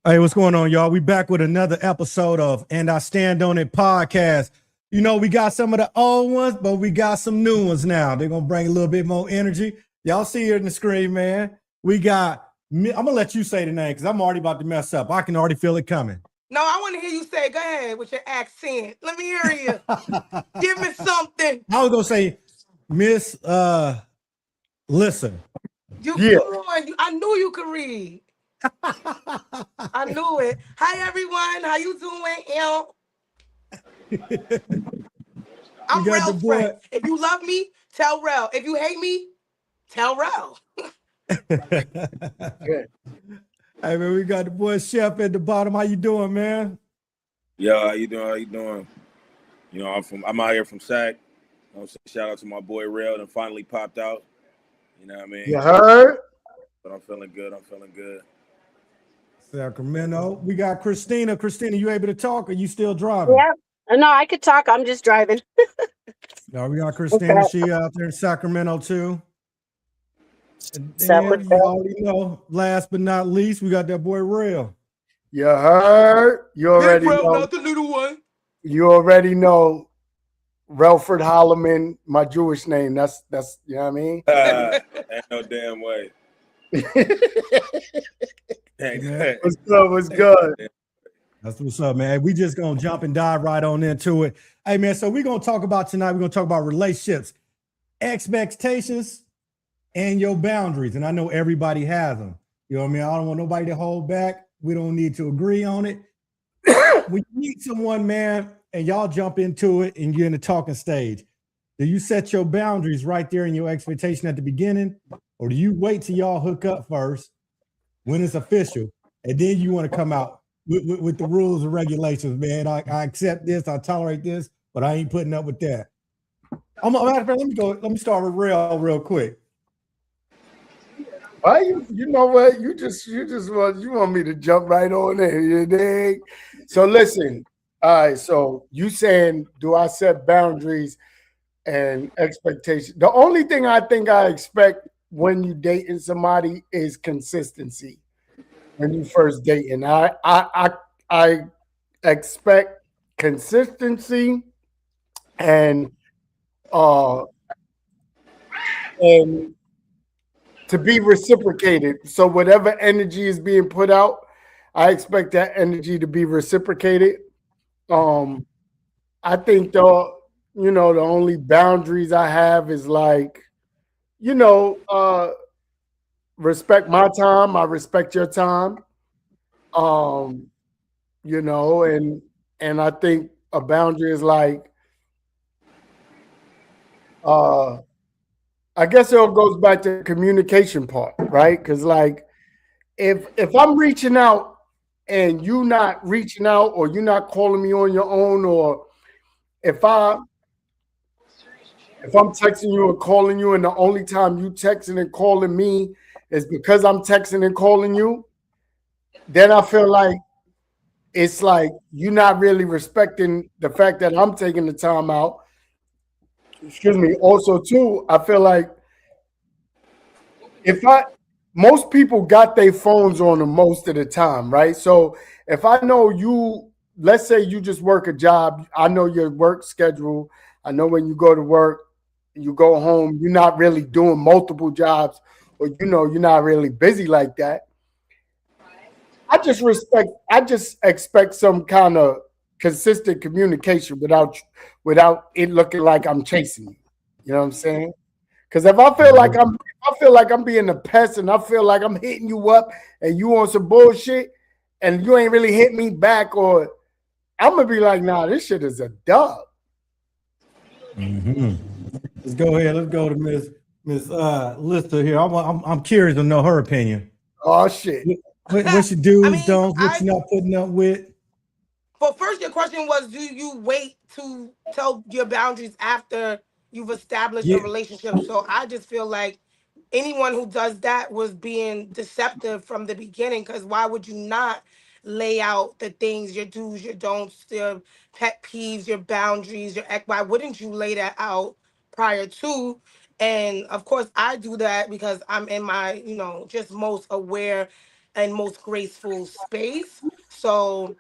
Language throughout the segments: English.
Hey, what's going on, y'all? We back with another episode of And I Stand On It podcast. You know, we got some of the old ones, but we got some new ones now. They're going to bring a little bit more energy. Y'all see here in the screen, man. I'm going to let you say the name because I'm already about to mess up. I can already feel it coming. No, I want to hear you say it. Go ahead with your accent. Let me hear you. Give me something. I was going to say, Miss, listen. I knew you could read. I knew it. Hi, everyone. How you doing? I'm Rel's friend. If you love me, tell Rel. If you hate me, tell Rel. Hey, man, we got the boy Chef at the bottom. How you doing, man? Yo, how you doing? You know, I'm out here from SAC. Shout out to my boy Rel that finally popped out. You know what I mean? You heard? But I'm feeling good. Sacramento. We got Christina. Christina, you able to talk or you still driving? Yeah. No, I could talk. I'm just driving. No, we got Christina. Okay. She out there in Sacramento too. And you already know, last but not least, we got that boy Rel. You heard? You already know. Not the little one. You already know. Relford Holloman, my Jewish name. That's you know what I mean? Ain't no damn way. What's good? That's what's up, man. We just gonna jump and dive right on into it. Hey, man, so we're gonna talk about relationships, expectations, and your boundaries. And I know everybody has them. You know what I mean? I don't want nobody to hold back. We don't need to agree on it. When you meet someone, man, and y'all jump into it and you're in the talking stage, do you set your boundaries right there in your expectation at the beginning? Or do you wait till y'all hook up first when it's official? And then you want to come out with the rules and regulations, man. I accept this, I tolerate this, but I ain't putting up with that. Let me start with Rel real quick. Why you know what? You want me to jump right on there, you dig? So listen, all right, so you saying, do I set boundaries and expectations? The only thing I think I expect when you dating somebody is consistency. When you first dating, I expect consistency and to be reciprocated. So whatever energy is being put out, I expect that energy to be reciprocated. I think the only boundaries I have is like, respect my time, I respect your time. And I think a boundary is like, I guess it all goes back to the communication part, right? Because like, if I'm reaching out and you not reaching out, or you're not calling me on your own, or if I'm texting you and calling you, and the only time you texting and calling me is because I'm texting and calling you, then I feel like it's like you're not really respecting the fact that I'm taking the time out. Excuse me. Also, too, I feel like most people got their phones on them most of the time, right? So if I know you, let's say you just work a job, I know your work schedule. I know when you go to work, you go home, you're not really doing multiple jobs, or you're not really busy like that. I just expect some kind of consistent communication without it looking like I'm chasing you. You know what I'm saying? Because if I feel like I'm being a pest, and I feel like I'm hitting you up and you on some bullshit and you ain't really hit me back, or I'm gonna be like, nah, this shit is a dub. Mm-hmm. Let's go ahead. Let's go to Miss Lister here. I'm curious to know her opinion. Oh shit. What's your do's, don'ts, what you not putting up with? Well, first your question was, do you wait to tell your boundaries after you've established a relationship? So I just feel like anyone who does that was being deceptive from the beginning, because why would you not lay out the things, your do's, your don'ts, your pet peeves, your boundaries, why wouldn't you lay that out prior to? And of course I do that because I'm in my, just most aware and most graceful space. So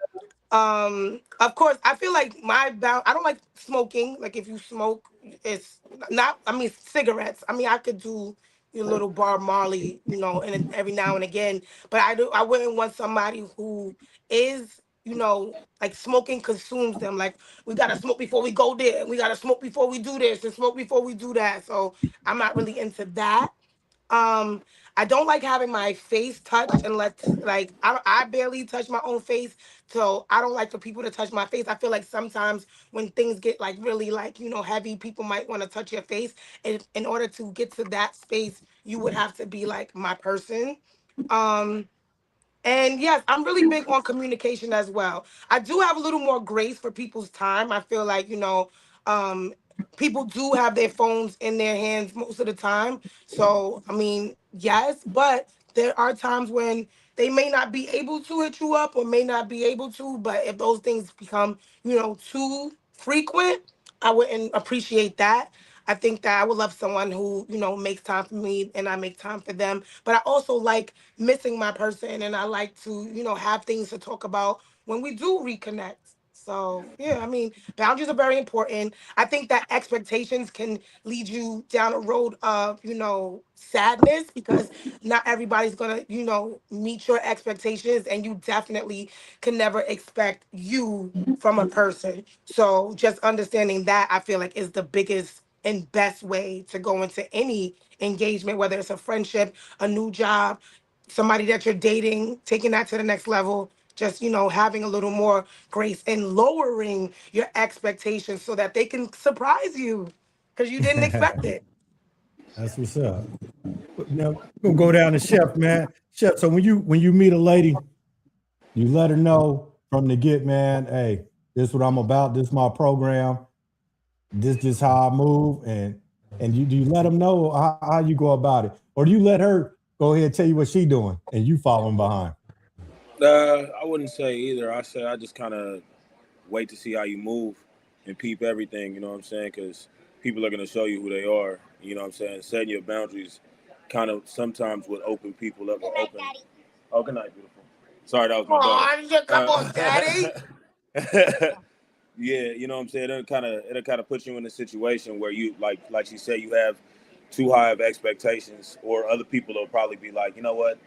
of course, I feel like I don't like smoking. Like if you smoke, it's not. I mean, cigarettes. I mean, I could do your little Bob Marley, and every now and again. But I wouldn't want somebody who is, like smoking consumes them. Like we gotta smoke before we go there. We gotta smoke before we do this, and smoke before we do that. So I'm not really into that. Um, I don't like having my face touched unless like I barely touch my own face. So I don't like for people to touch my face. I feel like sometimes when things get like really like, heavy, people might want to touch your face. And in order to get to that space, you would have to be like my person. Um, and yes, I'm really big on communication as well. I do have a little more grace for people's time. I feel like, um, people do have their phones in their hands most of the time. So, I mean, yes, but there are times when they may not be able to hit you up or may not be able to. But if those things become, too frequent, I wouldn't appreciate that. I think that I would love someone who, makes time for me and I make time for them. But I also like missing my person and I like to, have things to talk about when we do reconnect. So yeah, I mean, boundaries are very important. I think that expectations can lead you down a road of, sadness because not everybody's gonna, meet your expectations, and you definitely can never expect you from a person. So just understanding that I feel like is the biggest and best way to go into any engagement, whether it's a friendship, a new job, somebody that you're dating, taking that to the next level, just, having a little more grace and lowering your expectations so that they can surprise you because you didn't expect it. That's what's up. But now we're gonna go down to Chef, man. Chef, so when you meet a lady, you let her know from the get, man, hey, this is what I'm about, this is my program, this is how I move, and you do you let them know how you go about it? Or do you let her go ahead and tell you what she doing and you following behind? I wouldn't say either. I say I just kind of wait to see how you move and peep everything. You know what I'm saying? Because people are gonna show you who they are. You know what I'm saying? Setting your boundaries kind of sometimes would open people up. Or open. Oh, good night, beautiful. Sorry, that was my daughter. Oh, you come on, daddy. Yeah, you know what I'm saying. It'll kind of put you in a situation where you like she said, you have too high of expectations, or other people will probably be like, you know what,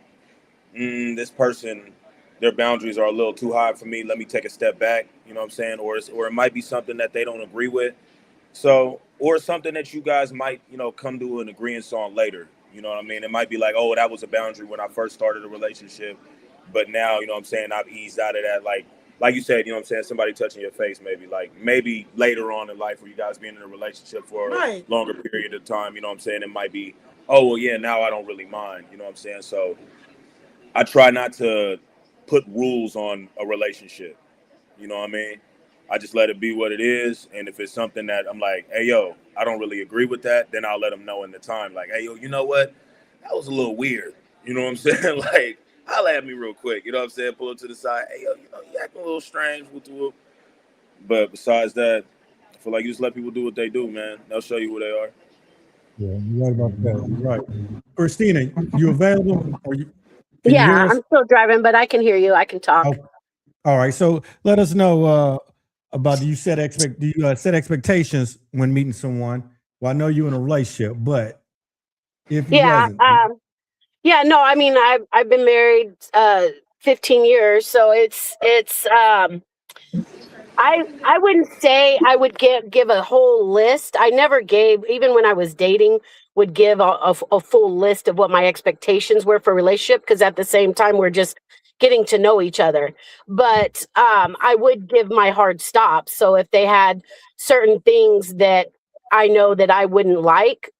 this person, their boundaries are a little too high for me. Let me take a step back. You know what I'm saying, or it might be something that they don't agree with. So, or something that you guys might, come to an agreement on later. You know what I mean? It might be like, oh, that was a boundary when I first started a relationship, but now, you know what I'm saying, I've eased out of that. Like you said, you know what I'm saying, somebody touching your face, maybe later on in life where you guys being in a relationship for a Right. longer period of time, you know what I'm saying, it might be, oh, well, yeah, now I don't really mind, you know what I'm saying? So I try not to put rules on a relationship. You know what I mean? I just let it be what it is. And if it's something that I'm like, hey, yo, I don't really agree with that, then I'll let them know in the time. Like, hey, yo, you know what? That was a little weird. You know what I'm saying? Like, holla at me real quick. You know what I'm saying? Pull it to the side. Hey, yo, you acting a little strange. Whoop. But besides that, I feel like you just let people do what they do, man. They'll show you who they are. Yeah, you're right about that. You're right. Christina, you available? Or can you hear Yeah, us? I'm still driving, but I can hear you. I can talk. Oh, all right. So let us know about do you set expectations when meeting someone? Well, I know you're in a relationship, but if you Yeah. wasn't, Yeah, no, I mean I've been married 15 years, so it's I wouldn't say I would give a whole list. I never gave, even when I was dating, would give a full list of what my expectations were for a relationship, because at the same time we're just getting to know each other. But I would give my hard stops. So if they had certain things that I know that I wouldn't like,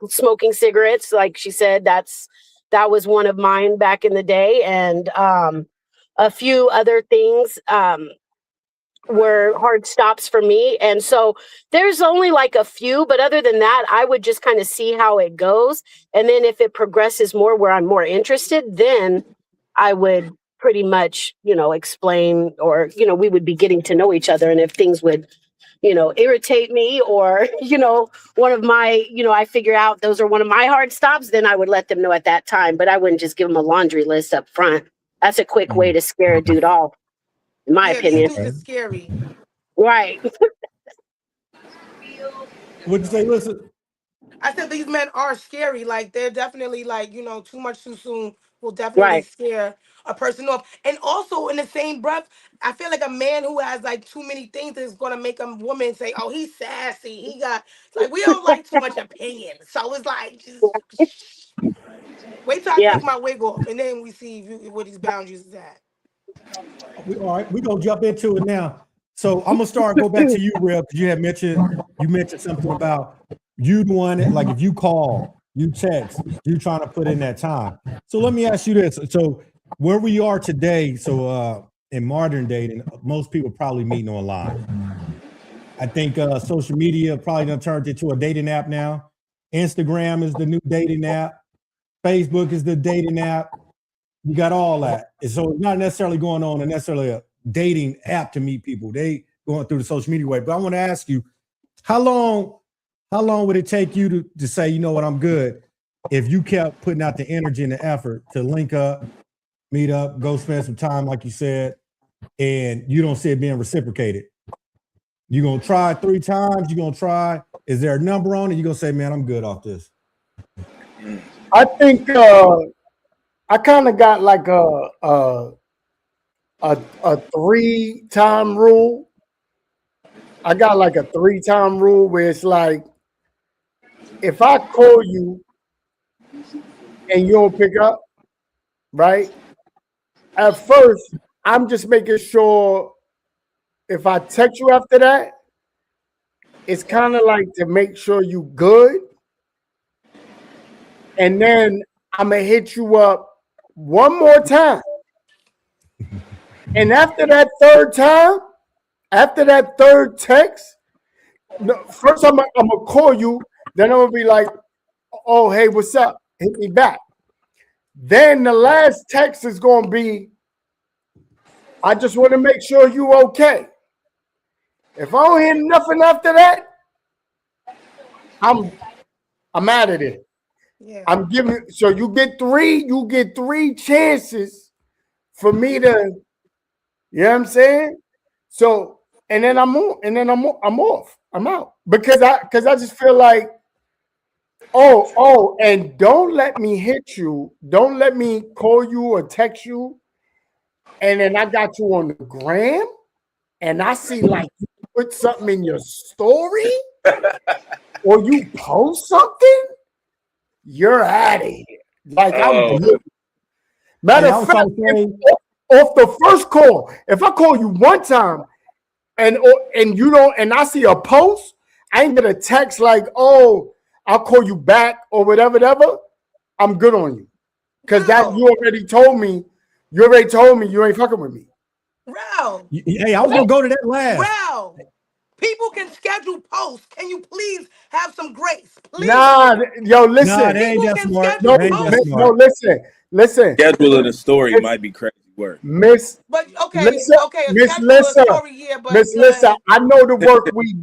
smoking cigarettes, like she said, that was one of mine back in the day, and a few other things. Were hard stops for me. And so there's only like a few, but other than that, I would just kind of see how it goes. And then if it progresses more where I'm more interested, then I would pretty much, explain, or, we would be getting to know each other. And if things would irritate me, or, one of my, I figure out those are one of my hard stops, then I would let them know at that time. But I wouldn't just give them a laundry list up front. That's a quick way to scare a dude off, in my Yeah, these opinion. dudes are scary. Right. What'd you say? Listen. I said these men are scary. Like they're definitely like, too much too soon will definitely Right. scare a person off. And also in the same breath, I feel like a man who has like too many things is gonna make a woman say, "Oh, he's sassy. He got like we don't like too much opinion." So it's like just wait till I Yeah. take my wig off, and then we see where these boundaries is at. All right, we're gonna jump into it now. So I'm gonna go back to you, Real, because you mentioned something about you doing it, like if you call, you text, you trying to put in that time. So let me ask you this. So where we are today, in modern dating, most people probably meeting online. I think social media probably done turned into a dating app now. Instagram is the new dating app. Facebook is the dating app. You got all that. And so it's not necessarily going on and necessarily a dating app to meet people. They going through the social media way. But I want to ask you, how long would it take you to say, you know what, I'm good, if you kept putting out the energy and the effort to link up, meet up, go spend some time, like you said, and you don't see it being reciprocated? You're gonna try 3 times, you're gonna try, is there a number on it? You're gonna say, man, I'm good off this. I think I kind of got like a 3-time rule. I got like a 3-time rule where it's like, if I call you and you don't pick up, right? At first, I'm just making sure if I text you after that, it's kind of like to make sure you good. And then I'm going to hit you up one more time. And after that 3rd time, after that 3rd text, first I'm going to call you. Then I'm going to be like, oh, hey, what's up? Hit me back. Then the last text is going to be, I just want to make sure you okay. If I don't hear nothing after that, I'm out of there. Yeah. I'm giving, so you get 3 chances for me to, you know what I'm saying? So, and then I'm off. I'm out. Because I just feel like, and don't let me hit you. Don't let me call you or text you. And then I got you on the gram and I see like you put something in your story or you post something, you're out of here. Like I'm good. Matter of fact, off the first call, if I call you one time and you don't, and I see a post, I ain't gonna text like, oh, I'll call you back or whatever. I'm good on you. Because that you already told me you ain't fucking with me. Rel. Hey, I was gonna go to that last. Rel. People can schedule posts. Can you please have some grace? Please. Nah, yo, listen. Nah, they ain't that smart. No, listen. Scheduling a story might be crazy work. Miss Lissa, I know the work we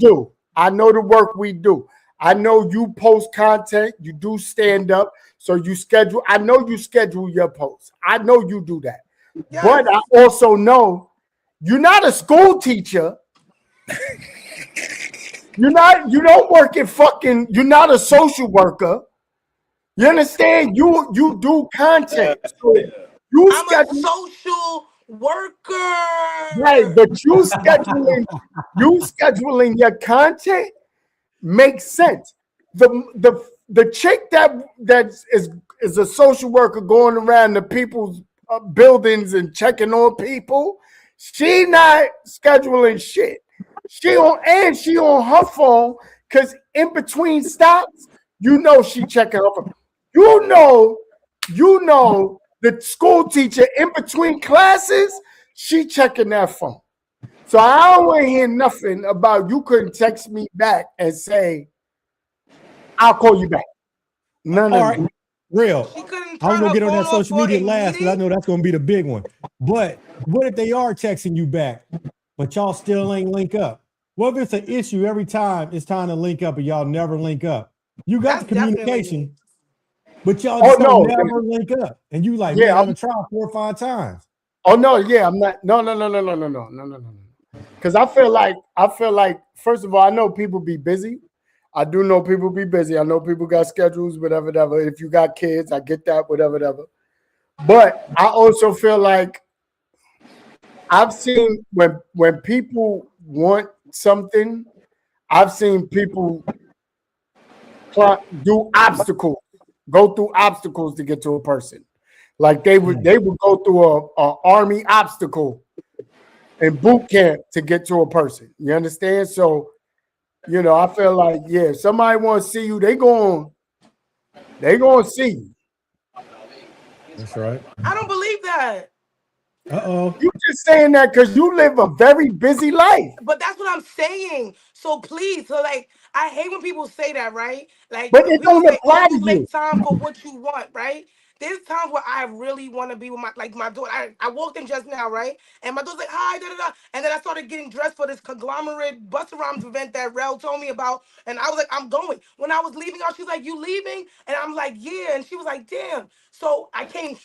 do. I know you post content, you do stand up, so you schedule. I know you schedule your posts. I know you do that. Yes. But I also know you're not a school teacher. You don't work at fucking, you're not a social worker. You understand? You do content. So I'm a social worker. Right, but you scheduling your content makes sense. The chick that is a social worker going around the people's buildings and checking on people, she not scheduling shit. She on her phone because in between stops, she checking her phone. You know the school teacher in between classes, she checking that phone. So I don't want to hear nothing about you couldn't text me back and say, I'll call you back. None of it. Real. I'm gonna get on that social media last because I know that's gonna be the big one. But what if they are texting you back, but y'all still ain't link up? Well, if it's an issue every time it's time to link up and y'all never link up, you got That's the communication, definitely but y'all Oh just don't no, never link up. And you like, yeah. man, I'm gonna try 4 or 5 times. Oh no, yeah. I'm not. No. Because I feel like first of all, I know people be busy. I do know people be busy. I know people got schedules, whatever. If you got kids, I get that, whatever. But I also feel like I've seen when people want something, I've seen people do obstacles, go through obstacles to get to a person. Like they would go through a army obstacle in boot camp to get to a person. You understand? So, I feel like, yeah, if somebody want to see you, they going to see you. That's right. I don't believe that. Uh-oh. You just saying that because you live a very busy life. But that's what I'm saying. So please, so like, I hate when people say that, right? Like, But it people don't say, "Oh, apply to you you. make time for what you want," right? There's times where I really want to be with my daughter. I walked in just now, right? And my daughter's like, "Hi, da da da," and then I started getting dressed for this conglomerate bus around event that Rel told me about, and I was like, "I'm going." When I was leaving out, she's like, "You leaving?" And I'm like, "Yeah," and she was like, "Damn." So I came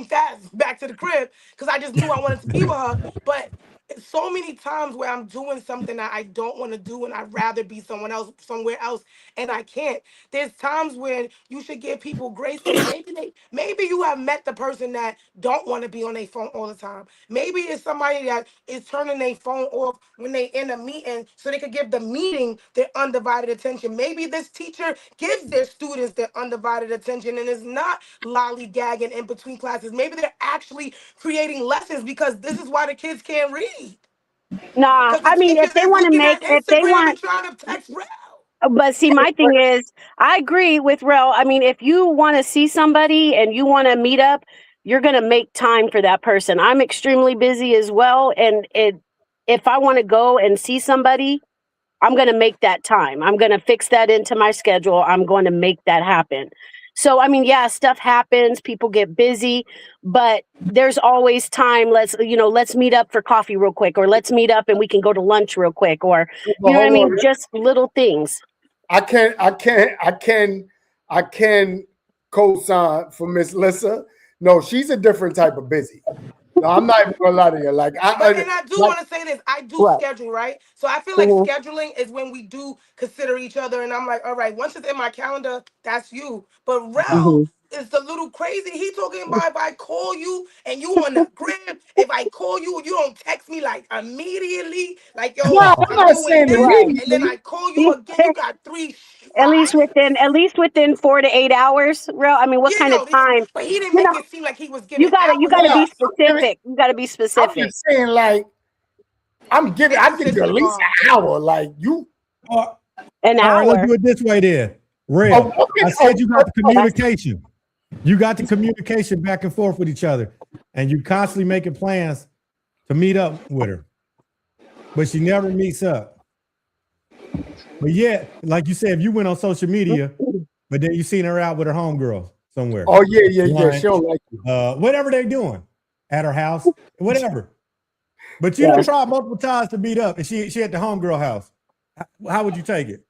fast back to the crib because I just knew I wanted to be with her, but so many times where I'm doing something that I don't want to do and I'd rather be somewhere else, and I can't. There's times when you should give people grace because maybe you have met the person that don't want to be on their phone all the time. Maybe it's somebody that is turning their phone off when they in a meeting so they could give the meeting their undivided attention. Maybe this teacher gives their students their undivided attention and is not lollygagging in between classes. Maybe they're actually creating lessons because this is why the kids can't read. Nah, Because the I mean, teacher if they is want to looking make, at if they Instagram and want, trying to text Rel. but see, my thing is, I agree with Rel. I mean, if you want to see somebody and you want to meet up, you're going to make time for that person. I'm extremely busy as well. And if I want to go and see somebody, I'm going to make that time. I'm going to fix that into my schedule. I'm going to make that happen. So, I mean, yeah, stuff happens. People get busy, but there's always time. Let's meet up for coffee real quick, or let's meet up and we can go to lunch real quick, or, But you know what I hold mean? on. Just little things. I can co-sign for Miss Lissa. No, she's a different type of busy. No, I'm not even gonna lie to you. Like And I do like want to say this. I do What? schedule, right? So I feel like Mhm. scheduling is when we do consider each other. And I'm like, all right, once it's in my calendar, that's you. But Rel Mhm. is a little crazy. He talking about if I call you and you on the crib, if I call you and you don't text me like immediately, like, yo, no, I'm I'm not doing saying this, Right. and then immediately. I call you again, you got three At least within 4 to 8 hours. Real. I mean, what You kind of know, time? but he didn't You make know, it seem like he was giving you hours gotta and Yeah, be days. specific. You gotta be I'm specific. just saying, like, His I give you at decision least bar. an hour. Like you All An right, let's hour. do it this way then. oh, Real. I said you got the communication. You got the communication back and forth with each other, and you constantly making plans to meet up with her, but she never meets up. But yet, like you said, if you went on social media, but then you seen her out with her homegirls somewhere, oh yeah. She lunch, don't like you. whatever they're doing at her house, whatever. But you done Yes. tried multiple times to meet up, and she at the homegirl house. How would you take it?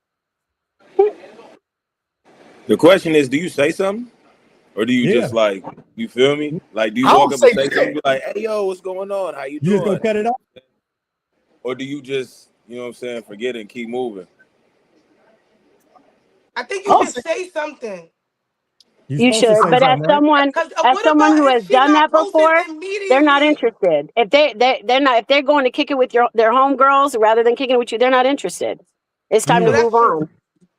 The question is, do you say something? Or do you Yeah, just like, you feel me? Like, do you I walk don't up and say say something, shit. be like, hey, yo, what's going on? How you you just gonna doing? cut it off. Or do you just, you know what I'm saying, forget it and keep moving? I think I you don't should say. say something. You're You supposed to should, say but something, right? Because as what someone about who if has she done not that posting before, they're not immediately? interested. If they're not, if they're going to kick it with their homegirls rather than kicking it with you, they're not interested. It's time to So Mm, move that's true. on.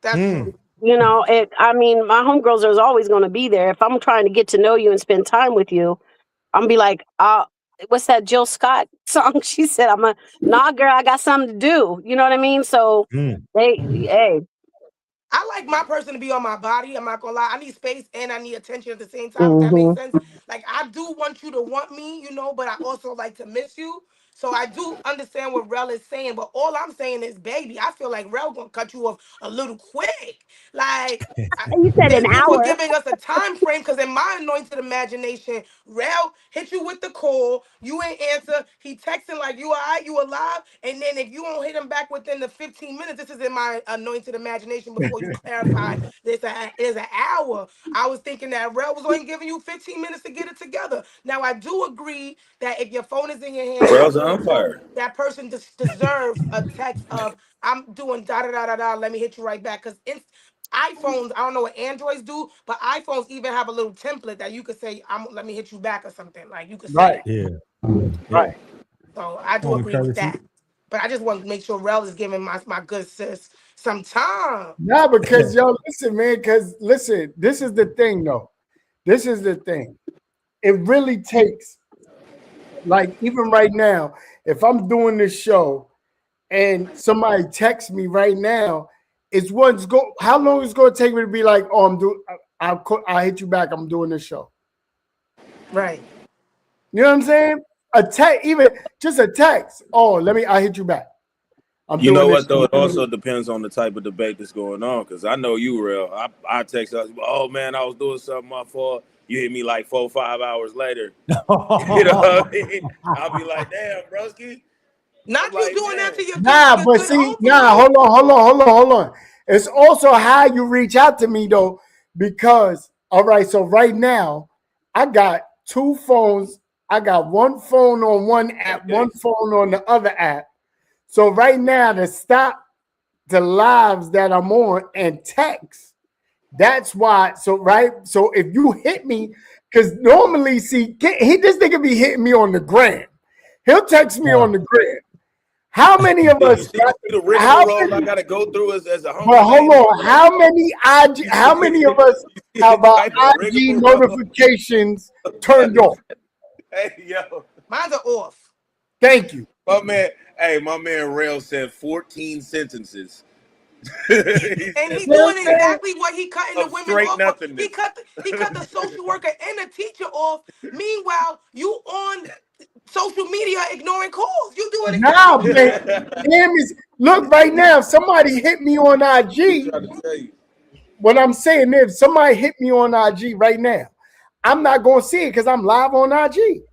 That's true. mm. You know, I mean, my homegirls are always going to be there. If I'm trying to get to know you and spend time with you, I'm be like, what's that Jill Scott song? She said, nah, girl, I got something to do. You know what I mean? So Mm. hey, I like my person to be on my body. I'm not gonna lie. I need space and I need attention at the same time, if that makes hmm sense. Like I do want you to want me, but I also like to miss you. So I do understand what Rel is saying, but all I'm saying is, baby, I feel like Rel gonna cut you off a little quick. Like, You said an thank you for hour. giving us a time frame, because in my anointed imagination, Rel hit you with the call, you ain't answer, he texting like, you all right, you alive? And then if you don't hit him back within the 15 minutes, this is in my anointed imagination before you clarify, there's an hour. I was thinking that Rel was only giving you 15 minutes to get it together. Now, I do agree that if your phone is in your hand and Rel's you're an doing a call, umpire. that person deserves a text of, I'm doing da da da da da, let me hit you right back. Because iPhones, I don't know what Androids do, but iPhones even have a little template that you could say, let me hit you back or something. Like, you could say Right. that. Yeah. Right. So I do On the agree with courtesy. that. But I just want to make sure Rel is giving my good sis some time. Nah, because yo, listen, man, because listen, this is the thing, though. This is the thing. It really takes, like, even right now, if I'm doing this show and somebody texts me right now, it's what's go. How long is it going to take me to be like, oh, I'll hit you back. I'm doing this show. Right. You know what I'm saying? A text, even just a text. Oh, I hit you back. I'm You doing know this what though? show. It also depends on the type of debate that's going on. Because I know you, Real. I text us, oh man, I was doing something, my fault. You hit me like 4-5 hours later. You know what I mean? I'll be like, damn, broski. I'm Not you like, doing that man. to Nah, your but good see, homeboy. hold on. It's also how you reach out to me though, because all right, so right now I got two phones. I got one phone on one app, Okay. one phone on the other app. So right now to stop the lives that I'm on and text. That's why. So right. So if you hit me, because normally, see, this nigga be hitting me on the gram. He'll text me on the gram. How many of You us see, got? the How rigmarole I many? gotta go through as a But homie, hold man. on. How many IG? You How see, many of us you see have the our type of IG rigmarole. notifications turned on? Hey, yo. Mine's are off. Thank you. My man Rail said 14 sentences. He And said he You know what doing I'm saying? exactly what he cutting the of women straight off for. nothingness. He cut the social worker and the teacher off. Meanwhile, you on social media ignoring calls. You doing exactly Nah, what you man. said. Damn is look right now. If somebody hit me on He IG. tried to tell you. What I'm saying is, somebody hit me on IG right now. I'm not gonna see it because I'm live on IG.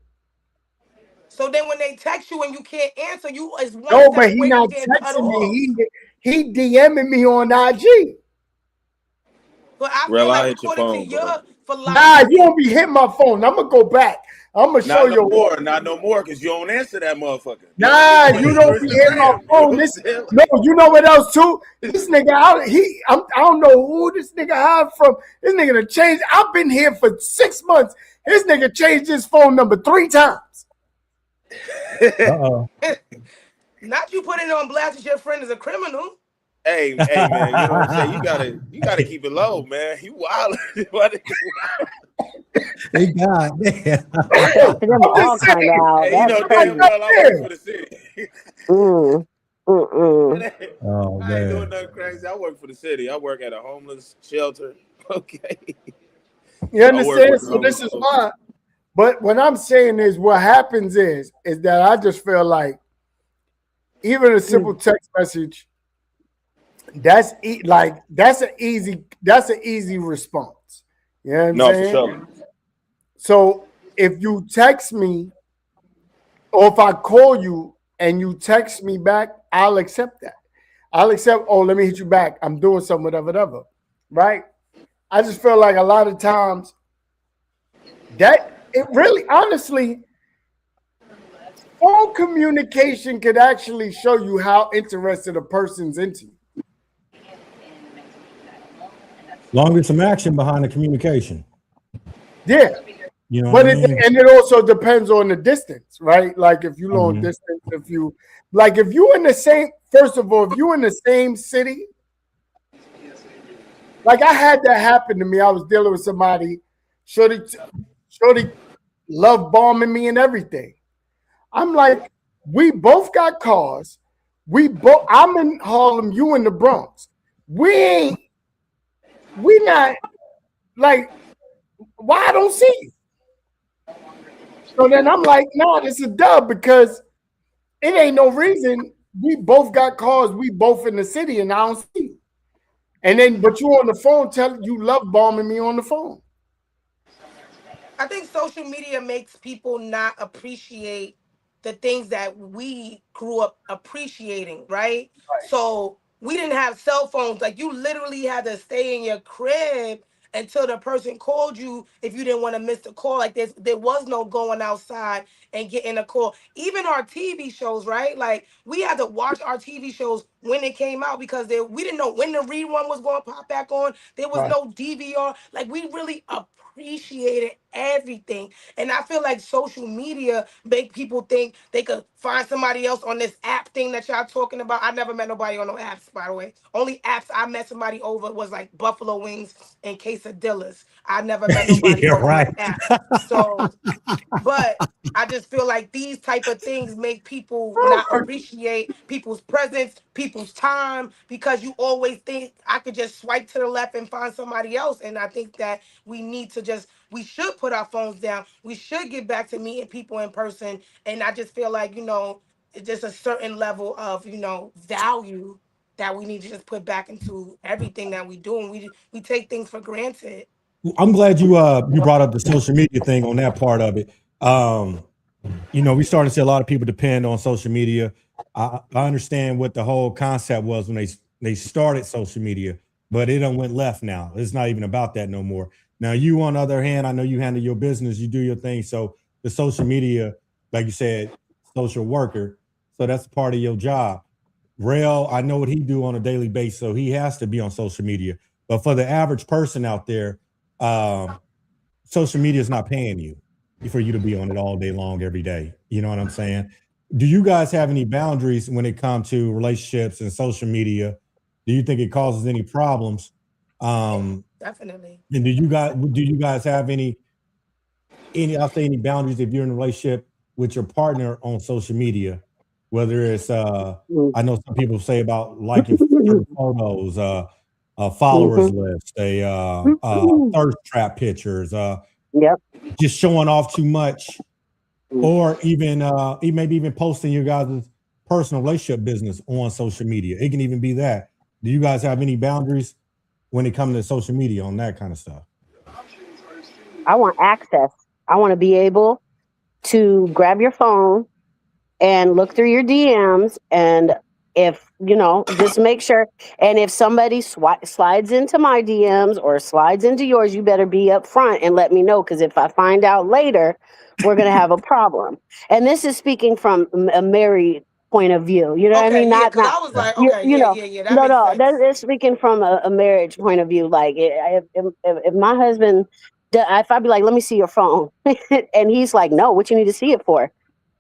So then when they text you and you can't answer, you is one No, step but he away from not getting cut texting off. me. He DMing me on IG. But I feel Rel, I like hit your according to phone, bro. your Nah, you philosophy, won't be hitting my phone. I'm gonna go back. I'm gonna show Not no you. more, not no more, because you don't answer that motherfucker. You don't Nah, even you answer don't be hitting my Instagram. You know phone. what I'm This saying? no, you know what else too? This nigga out. I don't know who this nigga hired from. This nigga done changed. I've been here for 6 months. This nigga changed his phone number 3 times. Uh-oh. not you putting it on blast as your friend is a criminal. Hey, man, you know what I'm saying? You gotta keep it low, man. You wild. They got yeah. Them I'm all just kind of saying. out. Hey, you That's know Like damn crazy. well I work that for the city. Mm. Mm-mm. Oh I ain't doing man. nothing crazy. I work for the city. I work at a homeless shelter. Okay. You I work understand? with So homeless this is folks. why. But what I'm saying is, what happens is that I just feel like even a simple text message, that's an easy response. You know what I'm No, for saying? sure. So if you text me, or if I call you and you text me back, I'll accept that. I'll accept, oh, let me hit you back. I'm doing something, whatever. Right? I just feel like a lot of times that it really, honestly, phone communication could actually show you how interested a person's into you. Long as some action behind the communication. Yeah. You know what But I mean? it also depends on the distance, right? Like if you long Mhm. distance, if you in the same, first of all, if you in the same city, like I had that happen to me. I was dealing with somebody, shorty love bombing me and everything. I'm like, we both got cars. I'm in Harlem, you in the Bronx. We not like, why I don't see you? So then I'm like, no, this is a dub because it ain't no reason. We both got cars. We both in the city, and I don't see you. And then, but you on the phone, tell you love bombing me on the phone. I think social media makes people not appreciate the things that we grew up appreciating, right? So we didn't have cell phones. Like you literally had to stay in your crib until the person called you if you didn't want to miss the call. Like there was no going outside and getting a call. Even our TV shows, right? Like we had to watch our TV shows when it came out because we didn't know when the rerun was going to pop back on. There was Right. no DVR. Like we really appreciated everything. And I feel like social media make people think they could find somebody else on this app thing that y'all talking about. I never met nobody on no apps, by the way. Only apps I met somebody over was like Buffalo Wings and Quesadillas. I never met nobody Yeah, on right. no app. So, but I just feel like these type of things make people not appreciate people's presence, people's time, because you always think I could just swipe to the left and find somebody else. And I think that we should put our phones down. We should get back to meeting people in person. And I just feel like, it's just a certain level of, value that we need to just put back into everything that we do. And we take things for granted. I'm glad you brought up the social media thing on that part of it. We starting to see a lot of people depend on social media. I understand what the whole concept was when they started social media, but it done went left now. It's not even about that no more. Now you, on the other hand, I know you handle your business, you do your thing. So the social media, like you said, social worker. So that's part of your job. Rail, I know what he do on a daily basis, so he has to be on social media. But for the average person out there, social media is not paying you for you to be on it all day long, every day. You know what I'm saying? Do you guys have any boundaries when it comes to relationships and social media? Do you think it causes any problems? Definitely. And do you guys have any boundaries if you're in a relationship with your partner on social media? Whether it's I know some people say about liking certain photos, followers list, thirst trap pictures, Yep. just showing off too much, or even maybe even posting your guys' personal relationship business on social media. It can even be that. Do you guys have any boundaries when it comes to social media on that kind of stuff? I want access. I want to be able to grab your phone and look through your DMs, and if just make sure. And if somebody slides into my DMs or slides into yours, you better be up front and let me know, because if I find out later, we're gonna have a problem. And this is speaking from a married point of view. You know what I Okay, mean? yeah, Not because not I was like, you, okay, you know. yeah, that No, makes no, sense. that's speaking from a marriage point of view. Like if I'd be like, let me see your phone, and he's like, no, what you need to see it for?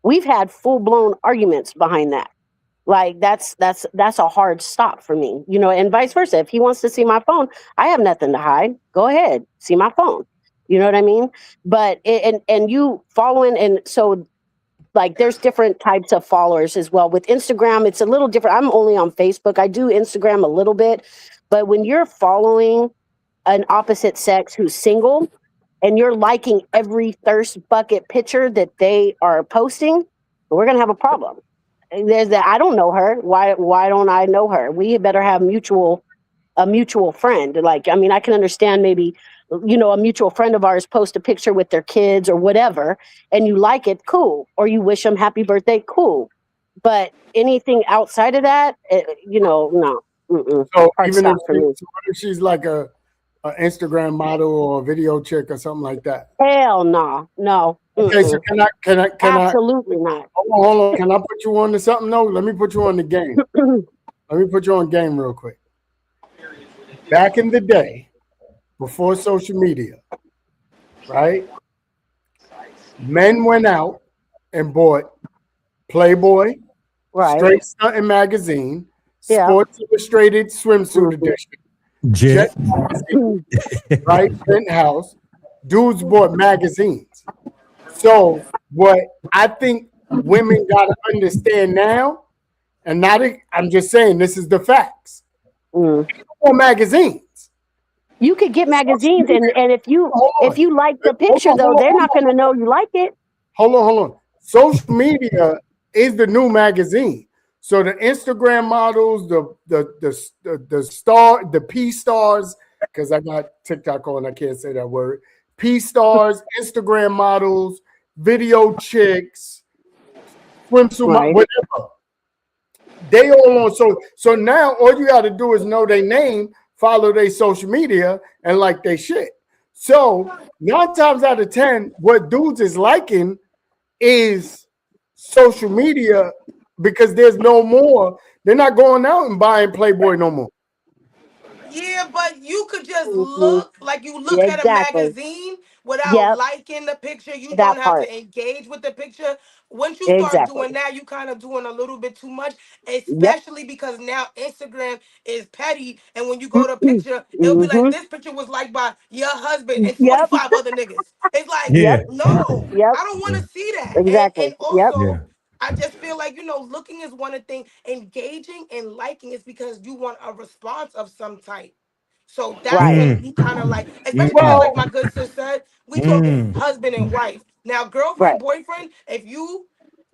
We've had full blown arguments behind that. Like that's a hard stop for me, and vice versa. If he wants to see my phone, I have nothing to hide. Go ahead, see my phone. You know what I mean? But and you following, and so like there's different types of followers as well. With Instagram, it's a little different. I'm only on Facebook. I do Instagram a little bit, but when you're following an opposite sex who's single and you're liking every thirst bucket picture that they are posting, we're gonna have a problem. There's that. I don't know her. Why don't I know her? We better have a mutual friend. Like, I mean, I can understand maybe, a mutual friend of ours post a picture with their kids or whatever, and you like it, cool. Or you wish them happy birthday, cool. But anything outside of that, no. So Hard even stop for me. if she's like a Instagram model or a video chick or something like that. Hell no. Okay, so can I Absolutely not. hold on. Can I put you on to something? No, let me put you on the game. Let me put you on game real quick. Back in the day, before social media, right? Men went out and bought Playboy, Right. Straight Stunting Magazine, Yeah. Sports Illustrated Swimsuit Edition, Jet. right? Penthouse. Dudes bought magazines. So what I think women got to understand now, and I'm just saying this is the facts. More magazines. You could get magazines, and if you like the picture, though, they're not going to know you like it. Hold on. Social media is the new magazine. So the Instagram models, the P stars, because I got TikTok on, I can't say that word. P stars, Instagram models, video chicks, swimsuit, Right. whatever. They all on so now all you got to do is know their name, follow their social media, and like they shit. So 9 times out of 10, what dudes is liking is social media because there's no more. They're not going out and buying Playboy no more. Yeah, but you could just Mhm. look like you look Yeah, at a exactly. magazine without Yep. liking the picture. You don't That have part. to engage with the picture. Once you start Exactly. doing that, you kind of doing a little bit too much, Yep. especially because now Instagram is petty. And when you go to picture, it'll be like Mm-hmm. this picture was liked by your husband and Yep. 45 other niggas. It's like, Yep. Yeah, no, Yep. I don't want yeah, to see that. Exactly. And Yep. yeah. also I just feel like, looking is one thing, engaging and liking is because you want a response of some type. So that's Right. when Mm, you kind of like, especially because, mm, like Well, my good sis said, we talking mm. husband and wife. Now, Right. girlfriend, boyfriend, if you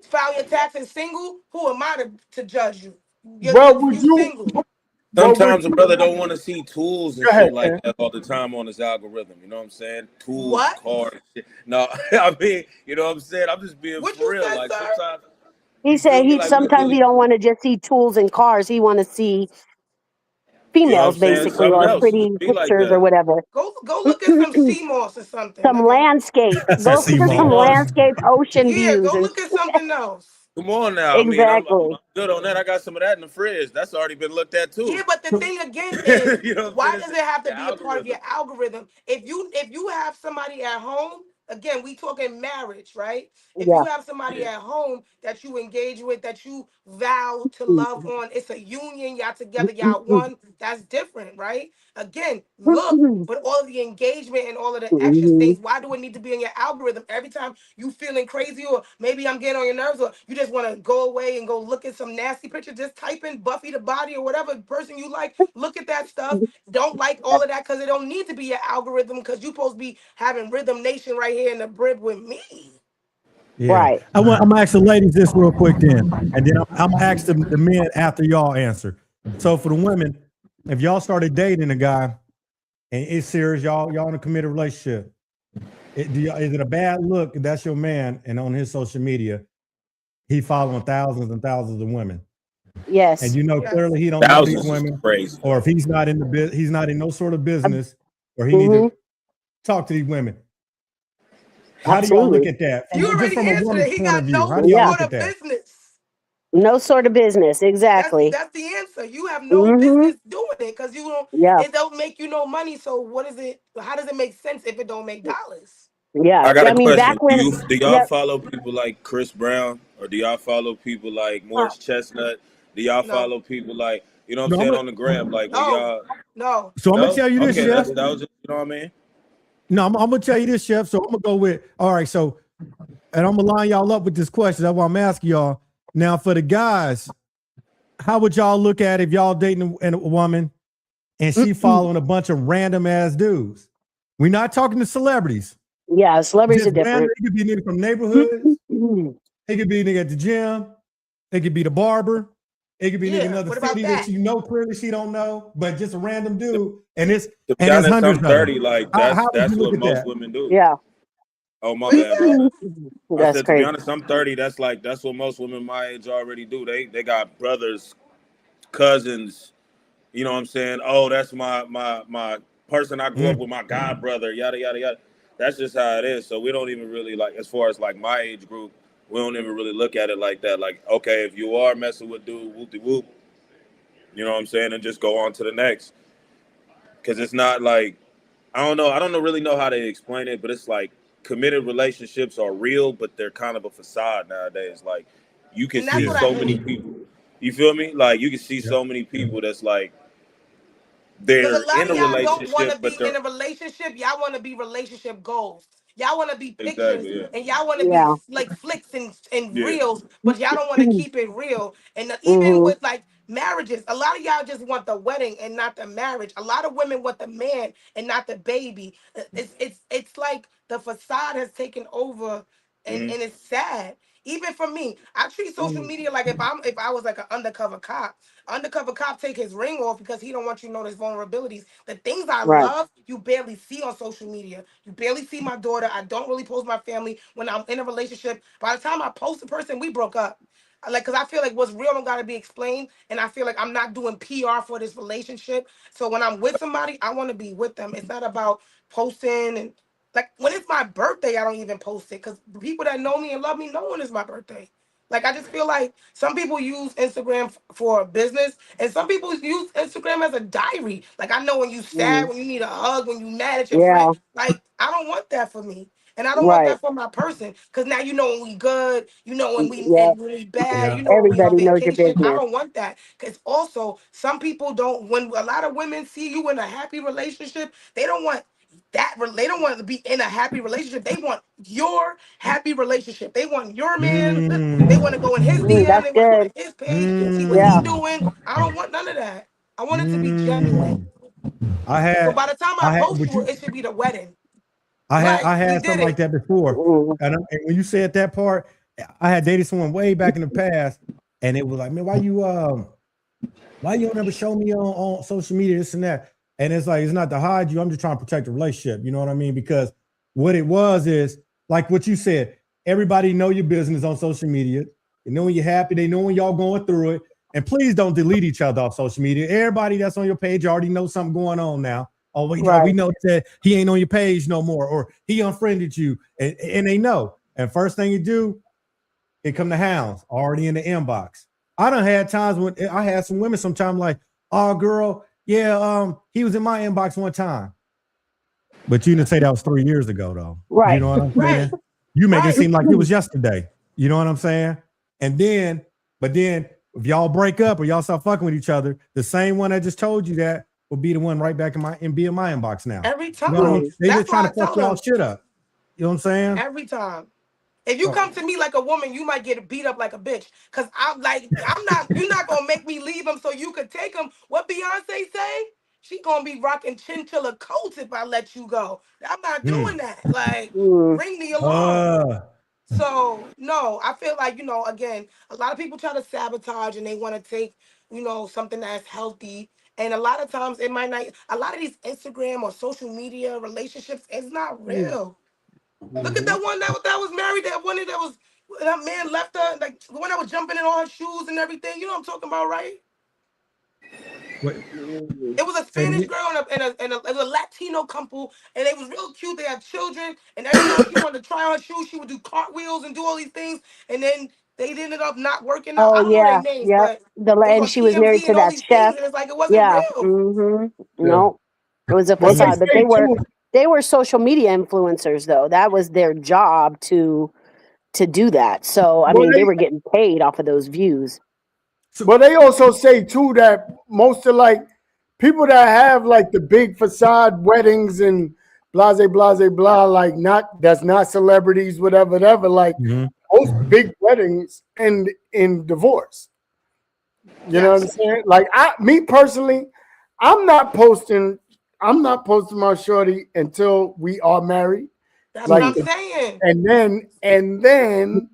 file your taxes single, who am I to judge you? well, would You you? single. Well, would Sometimes a you? brother don't want to see tools and Go ahead, shit like Ken. that all the time on his algorithm. You know what I'm saying? Tools, What? cars, shit. No, I mean, you know what I'm saying? I'm just being What for you real. said, Like sir? sometimes, He you said feel me? he Like we sometimes he really, don't want to just see tools and cars. He want to see you know what I'm females saying? basically Something or else. pretty Just be like pictures or that. whatever. Go look at some sea moss or something, Some nigga. landscape. That's that Go sea look at See, some moss. Moss. landscape ocean Yeah, views go and look at something else. Come on now. I mean, I'm exactly. good on that. I got some of that in the fridge. That's already been looked at Yeah, too. but the So, thing again is, You know what I'm saying? why It's does it have to the be a part of your algorithm. algorithm? If you have somebody at home, again, we talking marriage, right? If Yeah. you have somebody Yeah. at home that you engage with, that you vow to love Mhm. on, it's a union, y'all together, y'all one. That's different, right? Again, look. But all of the engagement and all of the extra things, why do it need to be in your algorithm? Every time you feeling crazy or maybe I'm getting on your nerves or you just want to go away and go look at some nasty picture, just type in Buffy the Body or whatever person you like. Look at that stuff. Don't like all of that because it don't need to be your algorithm because you supposed to be having Rhythm Nation right here in the crib with me. yeah. Right. I'm gonna ask the ladies this real quick then, and then I'm gonna ask the men after y'all answer. So for the women, if y'all started dating a guy and it's serious, y'all in a committed relationship, is it a bad look if that's your man and on his social media he following thousands and thousands of women, and Yes. you know Yes. clearly he don't know these Thousands is women, crazy or though. if he's not in he's not in no sort of business, or he need to Mm-hmm. talk to these women. How do y'all look Absolutely. at that You just already from a answered it. woman's He point got of view? no How do y'all Yeah. look sort at of that? business. No sort of business. That's Exactly. that's the answer. You have no Mm-hmm. business doing it because you don't. Yeah. It don't make you no money. So what is it? How does it make sense if it don't make dollars? Yeah. I got I a mean, back question. when, Do y'all yep. follow people like Chris Brown or do y'all follow people like No, Morris Chestnut? Do y'all no, follow people like you know what I'm No, saying on the gram? Like will no, y'all no. so I'm gonna no? tell you this, Okay, chef. that was just you know what I mean? No, I'm gonna tell you this, chef. So I'm gonna go with all right. So, and I'm gonna line y'all up with this question. That's why I'm asking y'all. Now, for the guys, how would y'all look at if y'all dating a woman and she following a bunch of random ass dudes? We're not talking to celebrities. Yeah. Celebrities are Just random. different. It could be nigga from neighborhoods. It could be a nigga at the gym. It could be the barber. It could be a nigga in Yeah. another What about city that that? you know clearly she don't know, but just a random To, dude, to be and it's honest, hundreds I'm of them. 30. Like How would that's you look what at most that? women do. Yeah. Oh my What he bad, said? brother. I That's said to be crazy. honest, I'm 30. That's what most women my age already do. They got brothers, cousins. You know what I'm saying? Oh, that's my person I grew up Mm. with, my god brother. Yada yada yada. That's just how it is. So we don't even really like as far as like my age group. We don't even really look at it like that. Like okay, if you are messing with dude, whoop de whoop. You know what I'm saying? And just go on to the next. Because it's not like I don't know. I don't know, really know how to explain it, but it's like committed relationships are real, but they're kind of a facade nowadays. Like you can And that's see what Yeah. I so many hate. people. You feel me? Like you can see Yep. so many people that's like Because they're a lot in of a y'all don't want relationship, to but be they're in a relationship. Y'all want to be relationship goals. Y'all want to be pictures exactly yeah, and y'all want to be Yeah. like flicks and yeah. reels, but y'all don't want to keep it real. And even Mm-hmm. with like marriages, a lot of y'all just want the wedding and not the marriage. A lot of women want the man and not the baby. It's like the facade has taken over, and Hmm. it's sad. Even for me, I treat social media like if I was like an undercover cop. Undercover cop take his ring off because he don't want you to know his vulnerabilities. The things I Right. love, you barely see on social media. You barely see my daughter. I don't really post my family when I'm in a relationship. By the time I post a person, we broke up. Like, cause I feel like what's real don't gotta be explained, and I feel like I'm not doing PR for this relationship. So when I'm with somebody, I want to be with them. It's not about posting and like when it's my birthday, I don't even post it because the people that know me and love me know when it's my birthday. Like I just feel like some people use Instagram for business, and some people use Instagram as a diary. Like I know when you sad, Mm. when you need a hug, when you mad at your friend. Yeah. Like I don't want that for me. And I don't want Right. that for my person, because now you know when we good, you know Yeah. when we bad, Yeah. you know when we on Everybody knows your vacation. I business. don't want that, because also some people don't. When a lot of women see you in a happy relationship, they don't want they don't want to be in a happy relationship. They want your happy relationship. They want your man. They want to go in his Mm, DM. That's They want to go to good. his page, see what Yeah. he mm, doing. I don't want none of that. I want it to be genuine. mm. I So had, by the time I I had, post would you, you? it should be the wedding. I Like we had did something like it. that before, Mm. and when you said that part, I had dated someone way back in the past, and it was like, man, why you don't ever show me on social media, this and that? And it's like, it's not to hide you. I'm just trying to protect the relationship. You know what I mean? Because what it was is like what you said. Everybody know your business on social media. They know when you're happy. They know when y'all going through it. And please don't delete each other off social media. Everybody that's on your page already knows something going on now. Oh, we Right. know that he ain't on your page no more, or he unfriended you, and they know. And first thing you do, here come the hounds already in the inbox. I done had times when I had some women sometime like, oh girl, yeah, he was in my inbox one time. But you didn't say that was 3 years ago though. You Right. know what I'm saying? Right. You make it Right. seem like it was yesterday. You know what I'm saying? And then, but then if y'all break up or y'all start fucking with each other, the same one I just told you that will be the one right back be in my inbox now. Every You know what I mean? time. Mm. They That's just trying why to I fuck tell y'all them shit up. You know what I'm saying? every time. If you Oh, come to me like a woman, you might get beat up like a bitch. Cause I'm not, you're not gonna make me leave him so you could take him. What Beyonce say? She gonna be rocking chinchilla coats if I let you go. I'm not doing mm. that. Like, Mm. ring the alarm. Uh, So no, I feel like, again, a lot of people try to sabotage and they want to take, something that's healthy. And a lot of times it might not, a lot of these Instagram or social media relationships is not Mm. real. Look at Mhm. that one that was married. That one that was that man left her, like the one that was jumping in all her shoes and everything. You know what I'm talking about, right? wait, Mhm. It was a say it Spanish again. girl and it was a Latino couple, and they was real cute. They had children, and every time she wanted to try on shoes, she would do cartwheels and do all these things. And then they ended up not working out. Oh I don't know their yeah. names, Yep. but it was And on she was married TMZ to and all that these things, chef. and it's like it wasn't Yeah. real. Mm-hmm. Yeah. No, it was a Well, they facade. But say too. they were social media influencers though. That was their job to do that. So I Well, mean, they they were getting paid off of those views. So, But they also say too that most of like people that have like the big facade weddings and blah, like not that's not celebrities, whatever, like mhm. most big weddings end in divorce. You know what I'm Yes, saying? Like me personally, I'm not posting, my shorty until we are married. that's what Like I'm saying. and then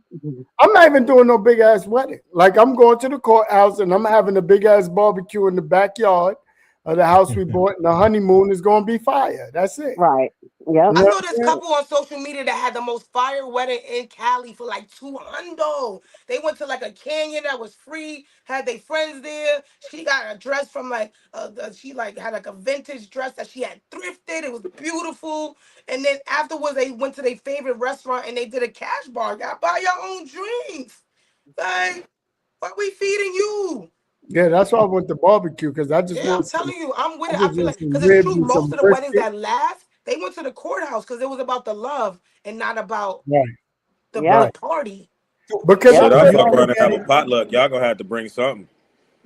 I'm not even doing no big ass wedding. Like I'm going to the courthouse and I'm having a big ass barbecue in the backyard of the house we bought, and the honeymoon is gonna be fire. That's it. Right. Yep. You I know saw what this I'm saying? couple on social media that had the most fire wedding in Cali for like 200. They went to like a canyon that was free, had their friends there. She got a dress from like, she like had like a vintage dress that she had thrifted. It was beautiful. And then afterwards, they went to their favorite restaurant and they did a cash bar. Y'all buy your own drinks. Like, what we feeding you? Yeah, that's why I went to barbecue because Yeah, I'm telling you, I'm with I it. I just feel want like, some because it's ribs true, and most some of the weddings brisket. that last, they went to the courthouse because it was about the love and not about Right, Yeah. the right. party. Because Yep. Shit, So I do but, y'all fuck around look and at have a it? potluck. Y'all gonna have to bring something.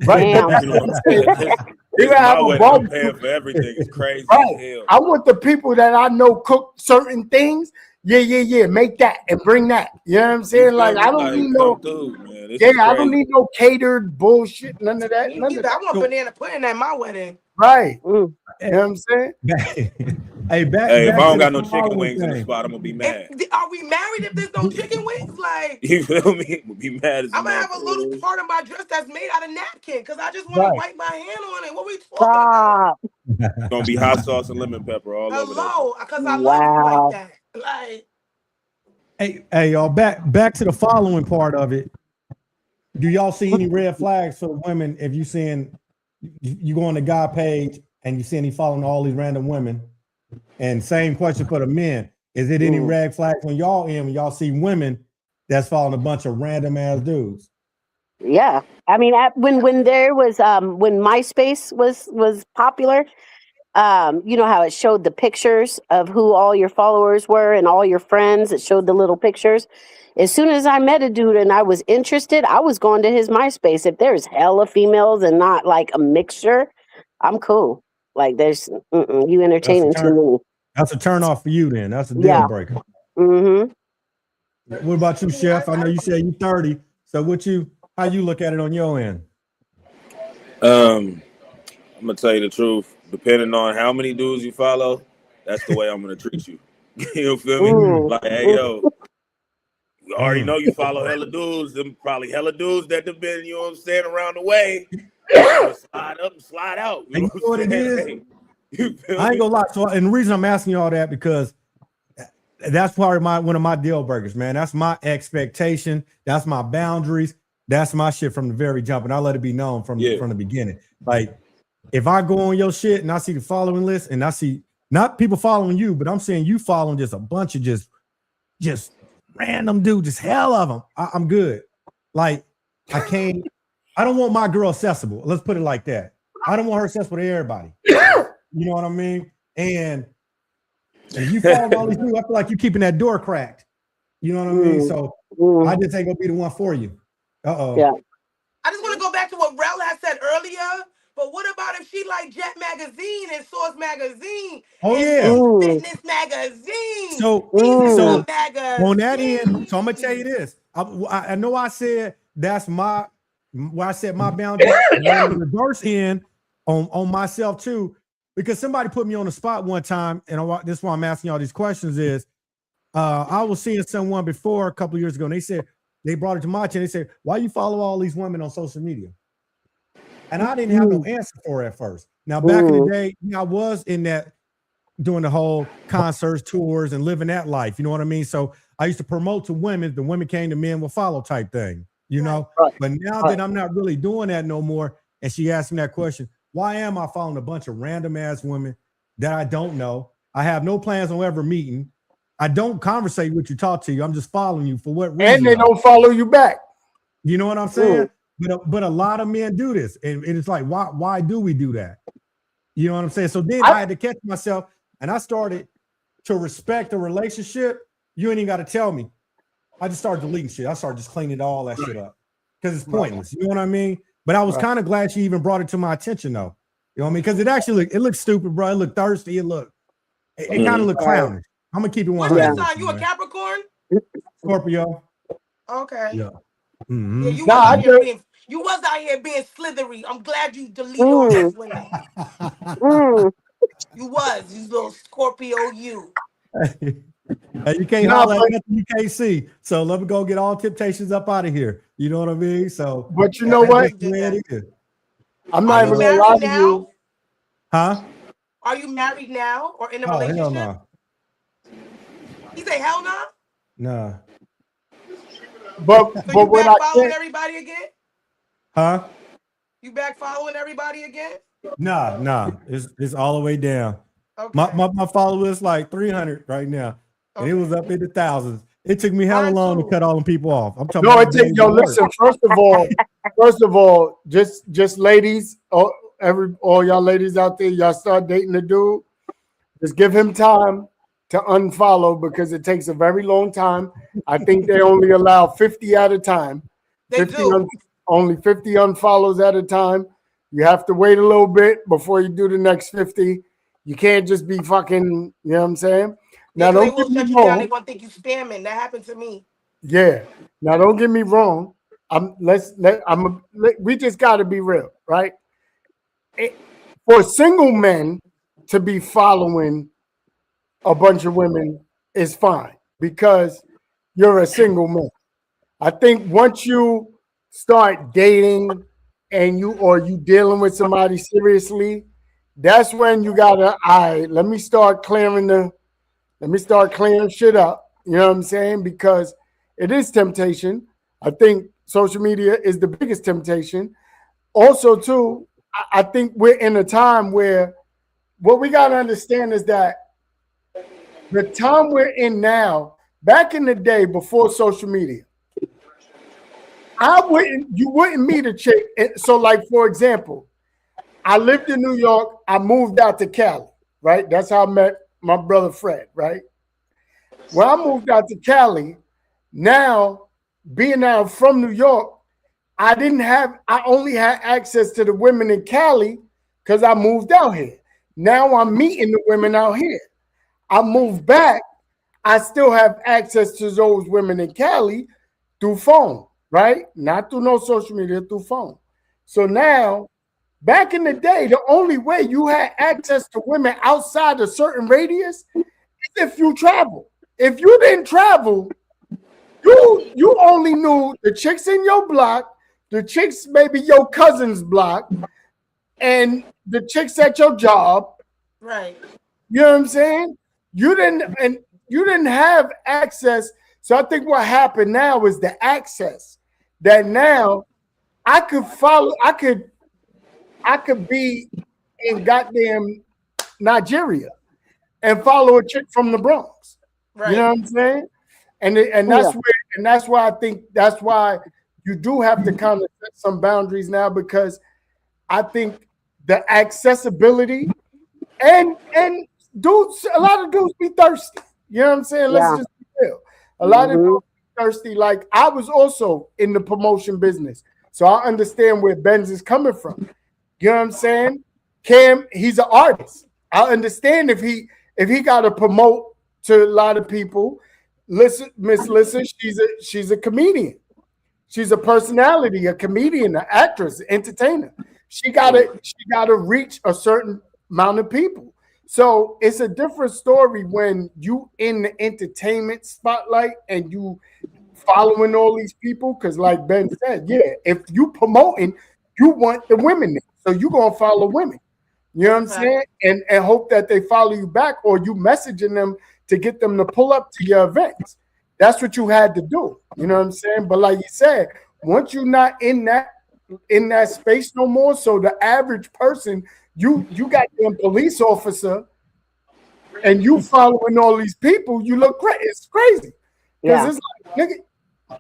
right, but Damn. that's You know what what I'm I'm saying. saying? You This can is have my a wedding. I'm barbecue. paying for everything. It's crazy as Right. hell. I want the people that I know cook certain things. Yeah. Make that and bring that. You know what I'm You saying? feel Like me? I don't Like, need come no through, man. this Yeah, is I don't crazy. need no catered bullshit, none of that. Me None of neither. I that. want So- banana pudding at my wedding. Right. Mm. You know what I'm saying? Hey, back Hey, if I to don't the got no chicken following wings in the thing. spot, I'm gonna be mad. Are we married if there's no chicken wings? Like, You feel me? I'm gonna be mad as a I'm gonna have a little motherfucker. part of my dress that's made out of napkin because I just want to Right. wipe my hand on it. What we talking about? Stop. It's gonna be hot sauce and lemon pepper all over that. Hello, because I love you like Wow. that. Like, Hey, y'all, back to the following part of it. Do y'all see any red flags for the women if you seeing you go on the guy page and you seeing he following all these random women? And same question for the men. Is it any red flags when y'all see women that's following a bunch of random ass dudes? Yeah, I mean, when there was when MySpace was popular, you know how it showed the pictures of who all your followers were and all your friends. It showed the little pictures. As soon as I met a dude and I was interested, I was going to his MySpace. If there's hella females and not like a mixture, I'm cool. Like there's you entertaining too many. That's a turn off for you then. That's a deal Yeah. breaker. Mm-hmm. What about you, Chef? I know you said you 30. So how you look at it on your end? I'm gonna tell you the truth. Depending on how many dudes you follow, that's the way I'm gonna treat you. You feel me? Mm. Like, hey, yo, you already know you follow hella dudes. Them probably hella dudes that have been, you know what I'm saying, around the way. Slide up and slide out. You know what I'm saying? Hey, you feel I ain't me? gonna lie. So, and the reason I'm asking you all that because that's part of one of my deal breakers, man. That's my expectation. That's my boundaries. That's my shit from the very jump, and I let it be known from the beginning. Like, if I go on your shit and I see the following list, and I see not people following you, but I'm saying you following just a bunch of just random dudes, just hell of them. I'm good. Like, I don't want my girl accessible. Let's put it like that. I don't want her accessible to everybody. You know what I mean? And if you follow all these dudes, I feel like you're keeping that door cracked. You know what I mean? So I just ain't gonna be the one for you. Yeah. I just want to go back to what Rel had said earlier. But what about if she like Jet Magazine and Source Magazine? Oh, and yeah. Fitness Magazine. So a magazine. on that end, so I'm gonna tell you this. I know I said that's where I set my boundary. On the reverse end on myself too, because somebody put me on the spot one time, and this is why I'm asking all these questions is I was seeing someone before a couple of years ago, and they said they brought it to my attention. They said, "Why you follow all these women on social media?" And I didn't have no answer for it at first. Now, back in the day, I was in that doing the whole concerts, tours, and living that life. You know what I mean? So I used to promote to women. The women came to men will follow type thing, you know? Right. But now that I'm not really doing that no more, and she asked me that question, why am I following a bunch of random ass women that I don't know? I have no plans on ever meeting. I don't conversate with you, talk to you. I'm just following you for what reason? And they don't follow you back. You know what I'm saying? But a lot of men do this, and it's like, why do we do that? You know what I'm saying? So then I had to catch myself, and I started to respect the relationship. You ain't even got to tell me. I just started deleting shit. I started just cleaning all that shit up because it's pointless. You know what I mean? But I was kind of glad she even brought it to my attention, though. You know what I mean? Because it looked stupid, bro. It looked thirsty. It kind of looked clownish. I'm gonna keep it 100. What's your sign? You a Capricorn? Scorpio. Okay. Yeah. Yeah, you was out here being slithery. I'm glad you deleted all those women. You little Scorpio, you. Hey, you can't holler at nothing you can't see. So let me go get all temptations up out of here. You know what I mean? So, but you know what? I'm not even gonna lie to you. Huh? Are you married now or in a Oh, relationship? hell no. He say hell no? Nah. But So you when back I following can't, everybody again? Huh? You back following everybody again? Nah. It's all the way down. Okay. My follower is like 300 right now. And it was up in the thousands. It took me hella long to cut all them people off. I'm talking about listen, first of all, just ladies, all y'all ladies out there, y'all start dating a dude, just give him time to unfollow because it takes a very long time. I think they only allow 50 at a time. Only 50 unfollows at a time. You have to wait a little bit before you do the next 50. You can't just be fucking, you know what I'm saying? Now, they don't will get me shut you wrong. down. They won't think you spamming. That happened to me. Yeah. Now, don't get me wrong. we just got to be real, right? For single men to be following a bunch of women is fine because you're a single man. I think once you start dating and you dealing with somebody seriously, that's when you gotta, let me start clearing shit up. You know what I'm saying? Because it is temptation. I think social media is the biggest temptation. Also, too, I think we're in a time where what we gotta understand is that the time we're in now, back in the day before social media, you wouldn't meet a chick. So, like, for example, I lived in New York. I moved out to Cali, right? That's how I met my brother Fred, right? When I moved out to Cali, now being out from New York, I only had access to the women in Cali because I moved out here. Now I'm meeting the women out here. I moved back. I still have access to those women in Cali through phone, right? Not through no social media, through phone. So now, back in the day, the only way you had access to women outside a certain radius is if you travel. If you didn't travel, you only knew the chicks in your block, the chicks maybe your cousin's block, and the chicks at your job. Right. You know what I'm saying? You didn't have access. So I think what happened now is the access that now I could be in goddamn Nigeria and follow a chick from the Bronx. Right. You know what I'm saying? And that's why I think that's why you do have to kind of set some boundaries now, because I think the accessibility and dudes, a lot of dudes be thirsty. You know what I'm saying? Let's just be real. A lot of dudes be thirsty. Like, I was also in the promotion business, so I understand where Benz is coming from. You know what I'm saying? Cam, he's an artist. I understand if he got to promote to a lot of people. Listen, Miss Lissa, she's a comedian. She's a personality, a comedian, an actress, an entertainer. She gotta reach a certain amount of people. So it's a different story when you in the entertainment spotlight and you following all these people. Because like Ben said, if you promoting, you want the women there. So you gonna follow women. You know what I'm saying? And hope that they follow you back, or you messaging them to get them to pull up to your events. That's what you had to do. You know what I'm saying? But like you said, once you're not in that space no more, so the average person, you got them police officer and you following all these people, you look crazy. It's crazy. Because it's like, nigga.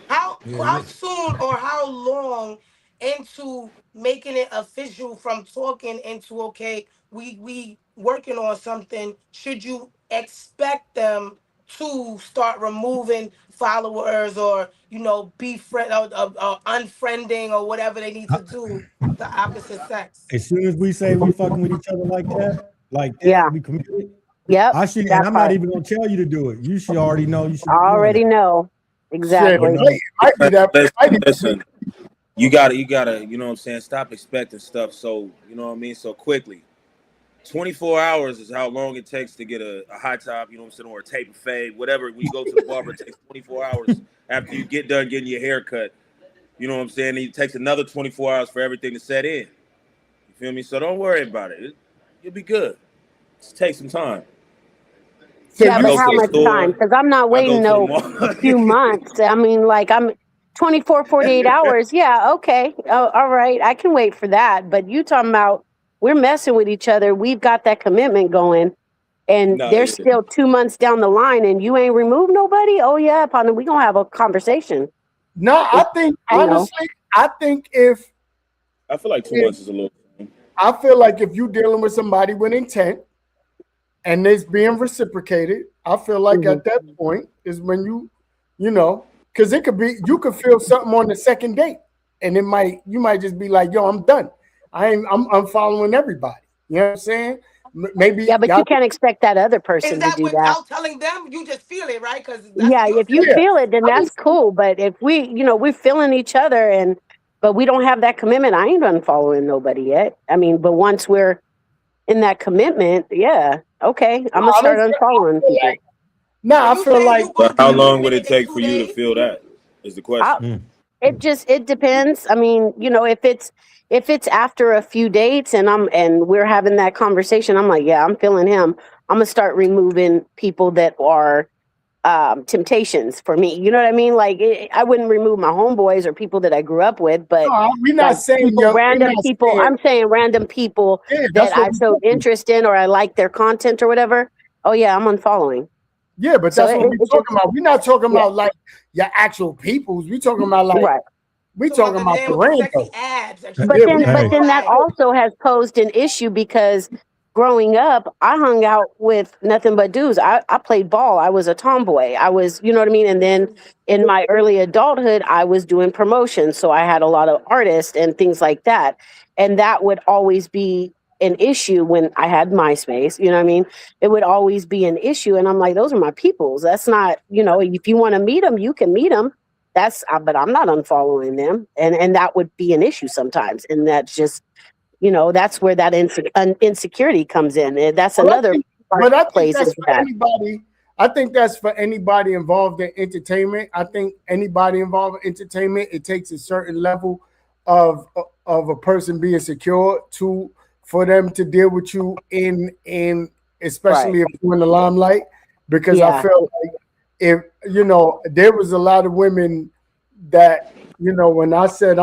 How soon or how long into making it official from talking into, okay, we working on something, should you expect them to start removing followers, or be friend or unfriending, or whatever they need to do the opposite sex? As soon as we say we fucking with each other like that, we committed. Yep. And I'm not even gonna tell you to do it. You should already know. You should already know. Exactly. Listen, you gotta, you know what I'm saying? Stop expecting stuff so, you know what I mean, so quickly. 24 hours is how long it takes to get a high top, you know what I'm saying, or a tape and fade, whatever. When you go to the barber, it takes 24 hours after you get done getting your hair cut. You know what I'm saying? And it takes another 24 hours for everything to set in. You feel me? So don't worry about it. You'll be good. Just take some time. Yeah, but how much time? Because I'm not waiting a few months. I mean, like, I'm 24, 48 hours. Yeah, okay. Oh, all right. I can wait for that. But you talking about we're messing with each other. We've got that commitment going. And they're still 2 months down the line and you ain't removed nobody? Oh, yeah, partner, we're going to have a conversation. No, I think, honestly, I feel like 2 months is a little. I feel like if you're dealing with somebody with intent and it's being reciprocated, I feel like at that point is when you because it could be, you could feel something on the second date, and you might just be like, yo, I'm done. I'm following everybody. You know what I'm saying? Maybe Yeah, but you can't expect that other Is person to that do that. without telling them? You just feel it, right? Because that's Yeah, your if you Yeah. feeling. feel it, then I that's was- cool. But if we're feeling each other but we don't have that commitment, I ain't unfollowing nobody yet. I mean, but once we're in that commitment, yeah, okay, I'm gonna I start don't feel, unfollowing people. So I you feel saying like you But gonna how be long would committed it in take 2 for you to days? feel that? Is the I, question. it depends. I mean, if it's after a few dates and we're having that conversation, I'm like, yeah, I'm feeling him. I'm gonna start removing people that are temptations for me. You know what I mean? Like I wouldn't remove my homeboys or people that I grew up with, but no, we're not like saying people, we're random not people. saying, I'm saying random people yeah, that that's what I we're showed talking. interest in or I like their content or whatever. Oh yeah, I'm unfollowing. Yeah, but So that's what we're it just talking about. We're not talking yeah, about like your actual peoples. We're talking about like right. we Talking about talking the about man the with the random. sexy abs that she But looking then, at but Hey, all then that night. also has posed an issue because growing up, I hung out with nothing but dudes. I played ball. I was a tomboy. I was, you know what I mean? And then in my early adulthood, I was doing promotions. So I had a lot of artists and things like that. And that would always be an issue when I had MySpace. You know what I mean? It would always be an issue. And I'm like, those are my peoples. That's not, if you want to meet them, you can meet them. But I'm not unfollowing them. And that would be an issue sometimes. And that's just, that's where that insecurity comes in. And that's But I another think, part but I that think plays that's into for that. anybody. I think that's for anybody involved in entertainment. I think anybody involved in entertainment, it takes a certain level of of a person being secure to for them to deal with you in Right. especially if you're in the limelight. Because I Yeah. feel like if there was a lot of women that when I said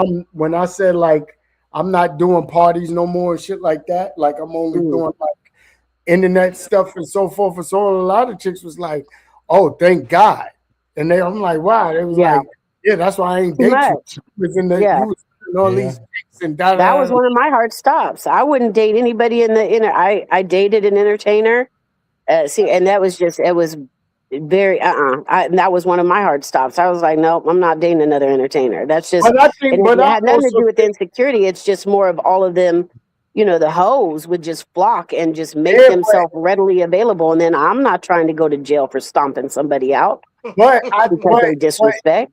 like I'm not doing parties no more and shit like that, like I'm only Mm. doing like internet stuff and so forth and so on. A lot of chicks was like, "Oh, thank God," and I'm like, "Wow." It was Yeah. like, "Yeah, that's why I ain't Too date you." much. You Yeah. was in all yeah. these dates and da That da was da. one of my hard stops. I wouldn't date anybody in the inner. I dated an entertainer. And that was just, it was very, and that was one of my hard stops. I was like, nope, I'm not dating another entertainer. That's just, But I and think, it but I had nothing to also do with think, insecurity. It's just more of all of them, the hoes would just flock and just make yeah, themselves readily available. And then I'm not trying to go to jail for stomping somebody out but I, because they disrespect.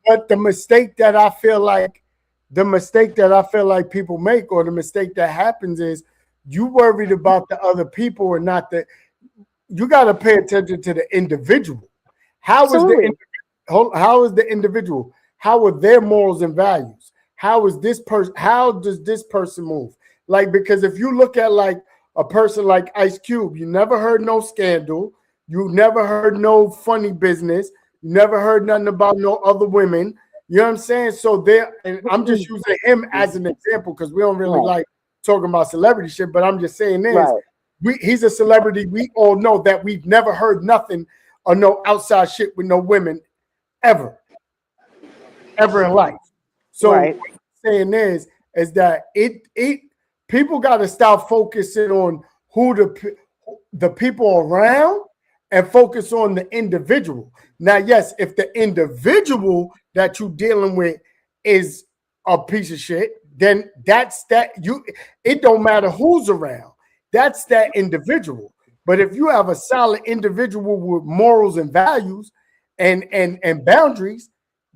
but the mistake that I feel like people make, or the mistake that happens is you worried about the other people and not the. You got to pay attention to the individual. How is the Absolutely. how is the individual? How are their morals and values? How is this person? How does this person move? Like, because if you look at like a person like Ice Cube, you never heard no scandal, you never heard no funny business, you never heard nothing about no other women. You know what I'm saying? So there, and I'm just using him as an example because we don't really Right. like talking about celebrity shit. But I'm just saying this: Right. he's a celebrity. We all know that we've never heard nothing or no outside shit with no women ever in life. So what Right. I'm saying is that it people got to stop focusing on who the people around and focus on the individual. Now, yes, if the individual that you're dealing with is a piece of shit, then that's that you. It don't matter who's around. That's that individual. But if you have a solid individual with morals and values and boundaries,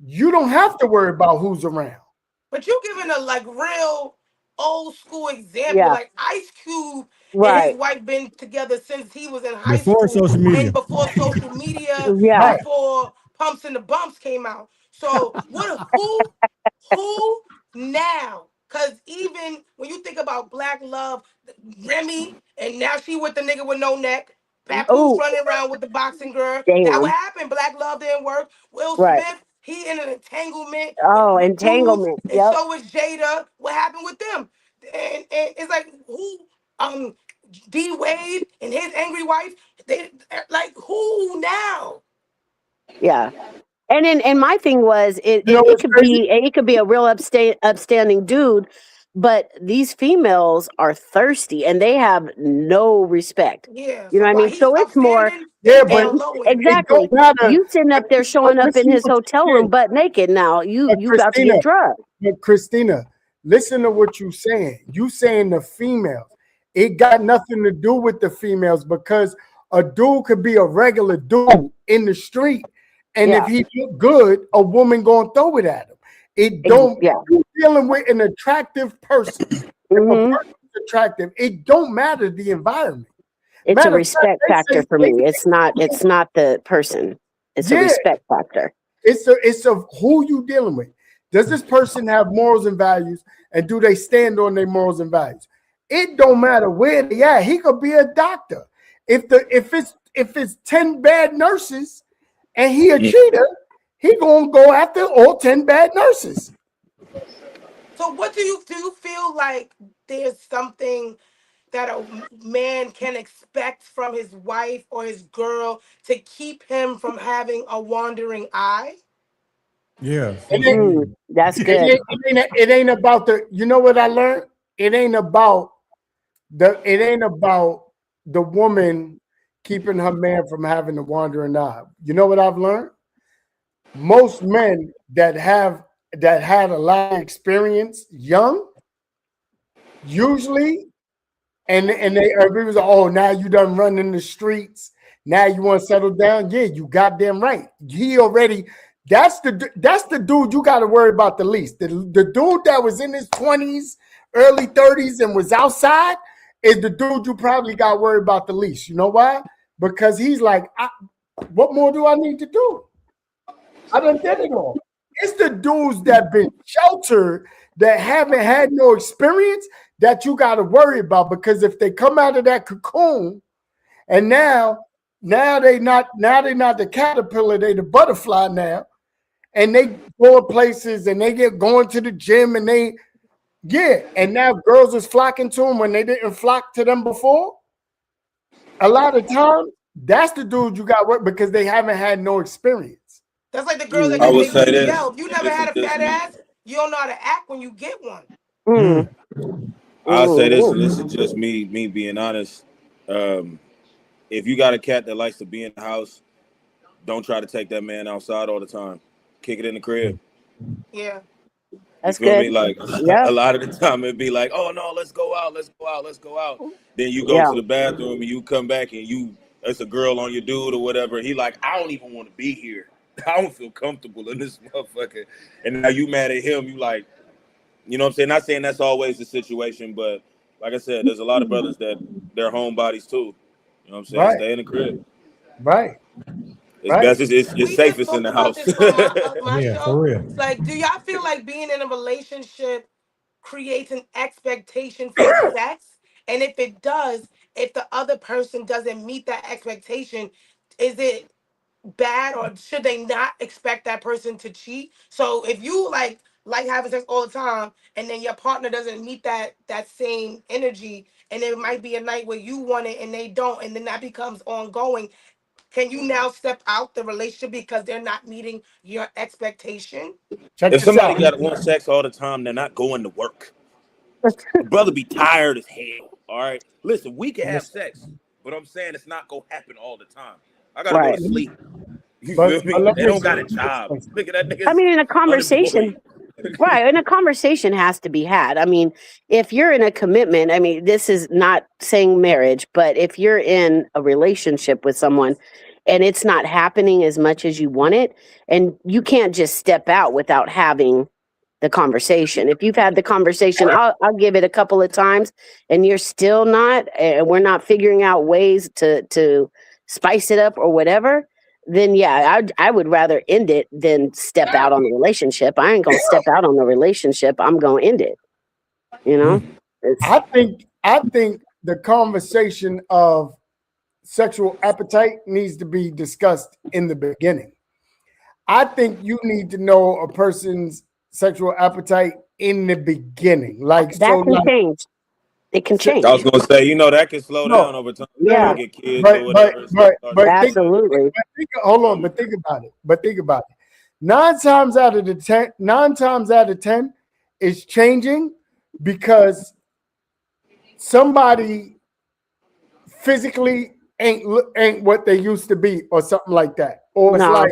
you don't have to worry about who's around. But you giving a like real old school example, Yeah. like Ice Cube and his Right. wife been together since he was in high Before school social and media. before social media, Yeah. Right. before Pumps and the Bumps came out. So what? Who now? Because even when you think about Black Love, Remy, and now she with the nigga with no neck. Papoose Oh, running around with the boxing girl. Now what damn. happened? Black Love didn't work. Will Right. Smith, he in an entanglement Oh, with dudes, entanglement. and Yep. so is Jada. What happened with them? And it's like who um D Wade and his angry wife, they like who now? Yeah. And my thing was it, You know it, it what's could crazy? be a real upstanding dude, but these females are thirsty and they have no respect. Yeah, You know so what I while mean? he's So it's more upstanding, they Yeah, but down low in it. it don't exactly matter. you sitting up there But showing up in listen to his what hotel you're room saying. butt naked. Now But you about to get drugged. Christina, listen to what you're saying. You saying the females. It got nothing to do with the females, because a dude could be a regular dude in the street, and if he look good, a woman gonna throw it at him. It don't. You're dealing with an attractive person. If a person's attractive, it don't matter the environment. It's a respect factor for me. It's not the person. It's a respect factor. It's a who you dealing with. Does this person have morals and values, and do they stand on their morals and values? It don't matter where they at. He could be a doctor. If it's 10 bad nurses and he a cheater, he gonna go after all 10 bad nurses. So what do you feel like there's something that a man can expect from his wife or his girl to keep him from having a wandering eye? Yeah. That's good. It ain't about the, you know what I learned? It ain't about the woman keeping her man from having a wandering eye. You know what I've learned? Most men that had a lot of experience young, usually, and they was like, oh, now you done run in the streets. Now you want to settle down? Yeah, you goddamn right. He already. That's the dude you got to worry about the least. The dude that was in his 20s, early 30s, and was outside is the dude you probably got to worry about the least. You know why? Because he's like, what more do I need to do? I done did it all. It's the dudes that been sheltered, that haven't had no experience, that you got to worry about. Because if they come out of that cocoon, and now they not the caterpillar, they the butterfly now, and they go places and they get going to the gym, and and now girls is flocking to them when they didn't flock to them before. A lot of times, that's the dude you got to work, because they haven't had no experience. That's like the girl that I would say this. if you never had a fat ass, you don't know how to act when you get one. I'll say this, and this is just me being honest. If you got a cat that likes to be in the house, don't try to take that man outside all the time. Kick it in the crib. Yeah. That's You feel good. me? Like a lot of the time it'd be like, oh no, let's go out. Then you go to the bathroom and you come back and it's a girl on your dude or whatever. He like, I don't even want to be here. I don't feel comfortable in this motherfucker. And now you mad at him. You like, you know what I'm saying? Not saying that's always the situation, but like I said, there's a lot of brothers that they're homebodies too. You know what I'm saying? Right. Stay in the crib. Right. It's best. It's safest in the house. My Yeah, show. for real. It's like, do y'all feel like being in a relationship creates an expectation for sex? And if it does, if the other person doesn't meet that expectation, is it bad, or should they not expect that person to cheat? So if you like having sex all the time, and then your partner doesn't meet that same energy, and it might be a night where you want it and they don't, and then that becomes ongoing, can you now step out the relationship because they're not meeting your expectation? If somebody got want sex all the time, they're not going to work. The brother be tired as hell. All right, listen, we can have sex, but I'm saying it's not gonna happen all the time. I gotta go to sleep. You feel me? They don't got a job. Look at that nigga. I mean, in a conversation, right? And a conversation has to be had. I mean, if you're in a commitment, I mean, this is not saying marriage, but if you're in a relationship with someone and it's not happening as much as you want it, and you can't just step out without having the conversation. If you've had the conversation, I'll give it a couple of times, and you're still not, and we're not figuring out ways to spice it up or whatever, then yeah, I would rather end it than step out on the relationship. I ain't gonna step out on the relationship. I'm gonna end it. You know? I think the conversation of sexual appetite needs to be discussed in the beginning. I think you need to know a person's sexual appetite in the beginning. Like that can change. It can change. I was gonna say, that can slow down over time. Yeah, get kids or whatever. But absolutely. But think about it. 9 times out of 10, it's changing because somebody physically ain't what they used to be, or something like that. Or it's like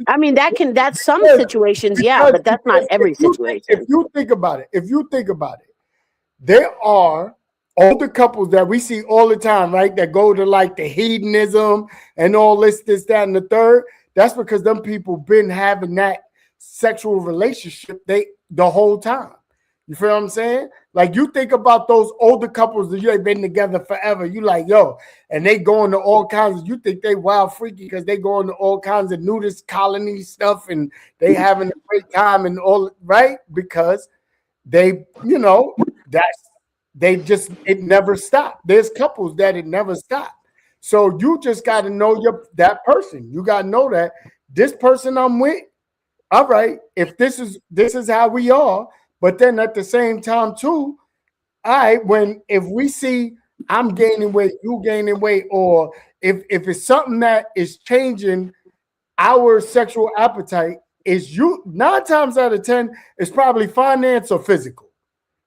I mean, that's some situations, but that's not every situation. If you think about it, there are older couples that we see all the time, right? That go to like the hedonism and all this, that, and the third. That's because them people been having that sexual relationship the whole time. You feel what I'm saying? Like you think about those older couples that they've been together forever. You like, yo, and they going to all kinds of, you think they wild freaky because they going to all kinds of nudist colony stuff and they having a great time and all, right? Because they, it never stopped. There's couples that it never stopped. So you just got to know that person. You got to know that this person I'm with, all right, if this is how we are, but then at the same time too, all right, if we see I'm gaining weight, you gaining weight, or if it's something that is changing our sexual appetite, is you 9 times out of 10, it's probably finance or physical.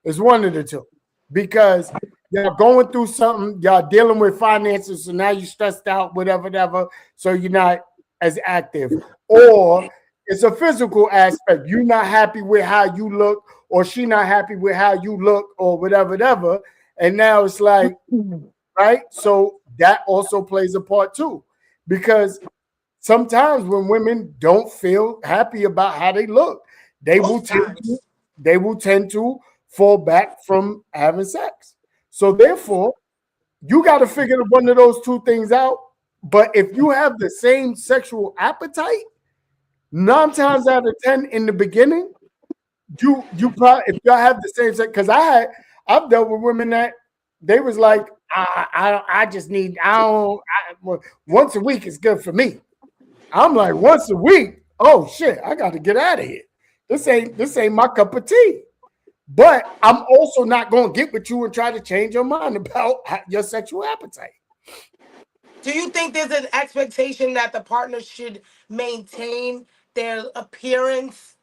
It's one of the two. Because y'all going through something, y'all dealing with finances, so now you're stressed out, whatever, so you're not as active. Or it's a physical aspect. You're not happy with how you look, or she not happy with how you look, or whatever. And now it's like, right? So that also plays a part too. Because sometimes when women don't feel happy about how they look, they will tend to fall back from having sex. So therefore, you got to figure one of those two things out. But if you have the same sexual appetite, 9 times out of 10 in the beginning, you probably, if y'all have the same sex, because I've dealt with women that they was like, I just need, once a week is good for me. I'm like, once a week? Oh shit, I got to get out of here. This ain't my cup of tea. But I'm also not going to get with you and try to change your mind about your sexual appetite. Do you think there's an expectation that the partner should maintain their appearance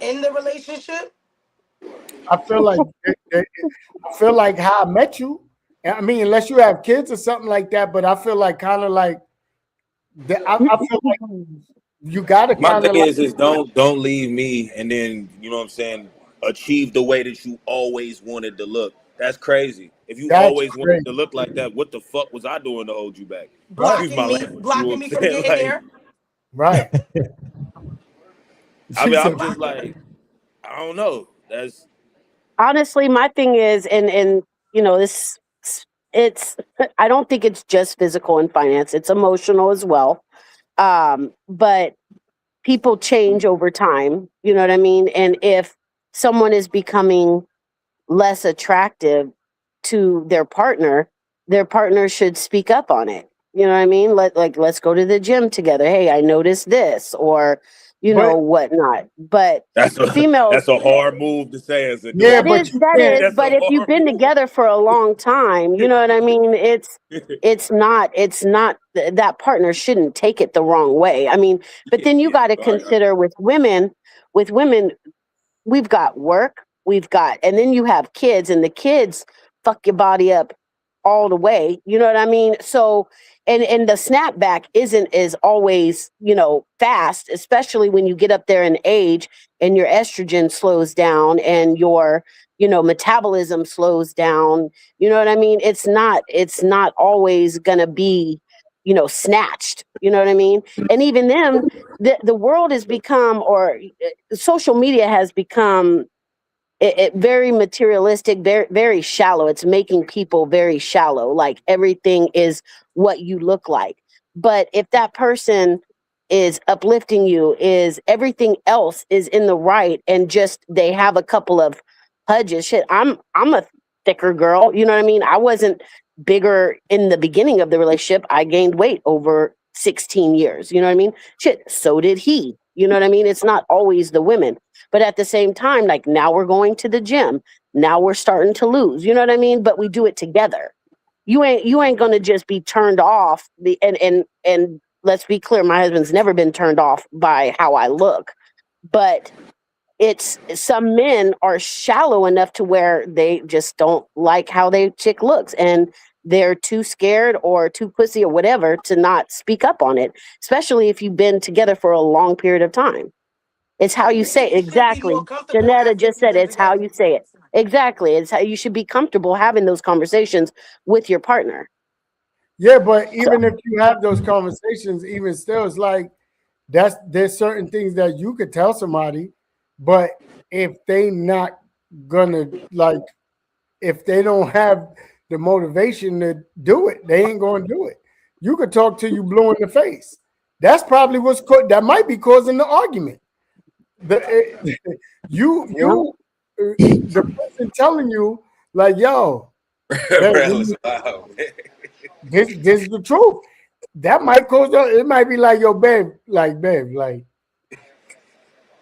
in the relationship? I feel like how I met you. I mean, unless you have kids or something like that, but I feel like kind of like I feel like you got to My kind of thing like, is don't leave me and then, you know what I'm saying, achieve the way that you always wanted to look. That's crazy. If you always wanted to look like that, what the fuck was I doing to hold you back? Excuse my language. Blocking me from getting there. Right. I mean, I'm just like, I don't know. That's honestly, my thing is, and this, it's, I don't think it's just physical and finance, it's emotional as well. But people change over time, you know what I mean? And if someone is becoming less attractive to their partner should speak up on it. You know what I mean? Let's go to the gym together. Hey, I noticed this, or whatnot. But that's a hard move to say as a dude. That is. But if you've been together for a long time, you know what I mean? It's not that partner shouldn't take it the wrong way. I mean, but then you got to consider with women, we've got work, and then you have kids, and the kids fuck your body up all the way. You know what I mean? So, and the snapback isn't as always, fast, especially when you get up there in age and your estrogen slows down and your, metabolism slows down. You know what I mean? It's not always gonna be, snatched. You know what I mean? And even then, the world has become, or social media has become, it very materialistic, very, very shallow. It's making people very shallow. Like everything is what you look like. But if that person is uplifting you, is everything else is in the right, and just they have a couple of pudges. Shit, I'm a thicker girl. You know what I mean? I wasn't bigger in the beginning of the relationship. I gained weight over 16 years. You know what I mean? Shit, so did he. You know what I mean? It's not always the women. But at the same time, like now we're going to the gym. Now we're starting to lose. You know what I mean? But we do it together. You ain't gonna just be turned off. And let's be clear, my husband's never been turned off by how I look. But it's some men are shallow enough to where they just don't like how they chick looks, and they're too scared or too pussy or whatever to not speak up on it, especially if you've been together for a long period of time. It's how you say it. Exactly. Janetta just said it's how you say it. Exactly. It's how you should be comfortable having those conversations with your partner. Yeah, but even if you have those conversations, even still, it's like there's certain things that you could tell somebody, but if they not gonna like, if they don't have the motivation to do it, they ain't gonna do it. You could talk till you blue in the face. That's probably that might be causing the argument. Yeah. The person telling you like, yo, babe, Brown's wow. this is the truth. That might cause it might be like, yo, babe, like,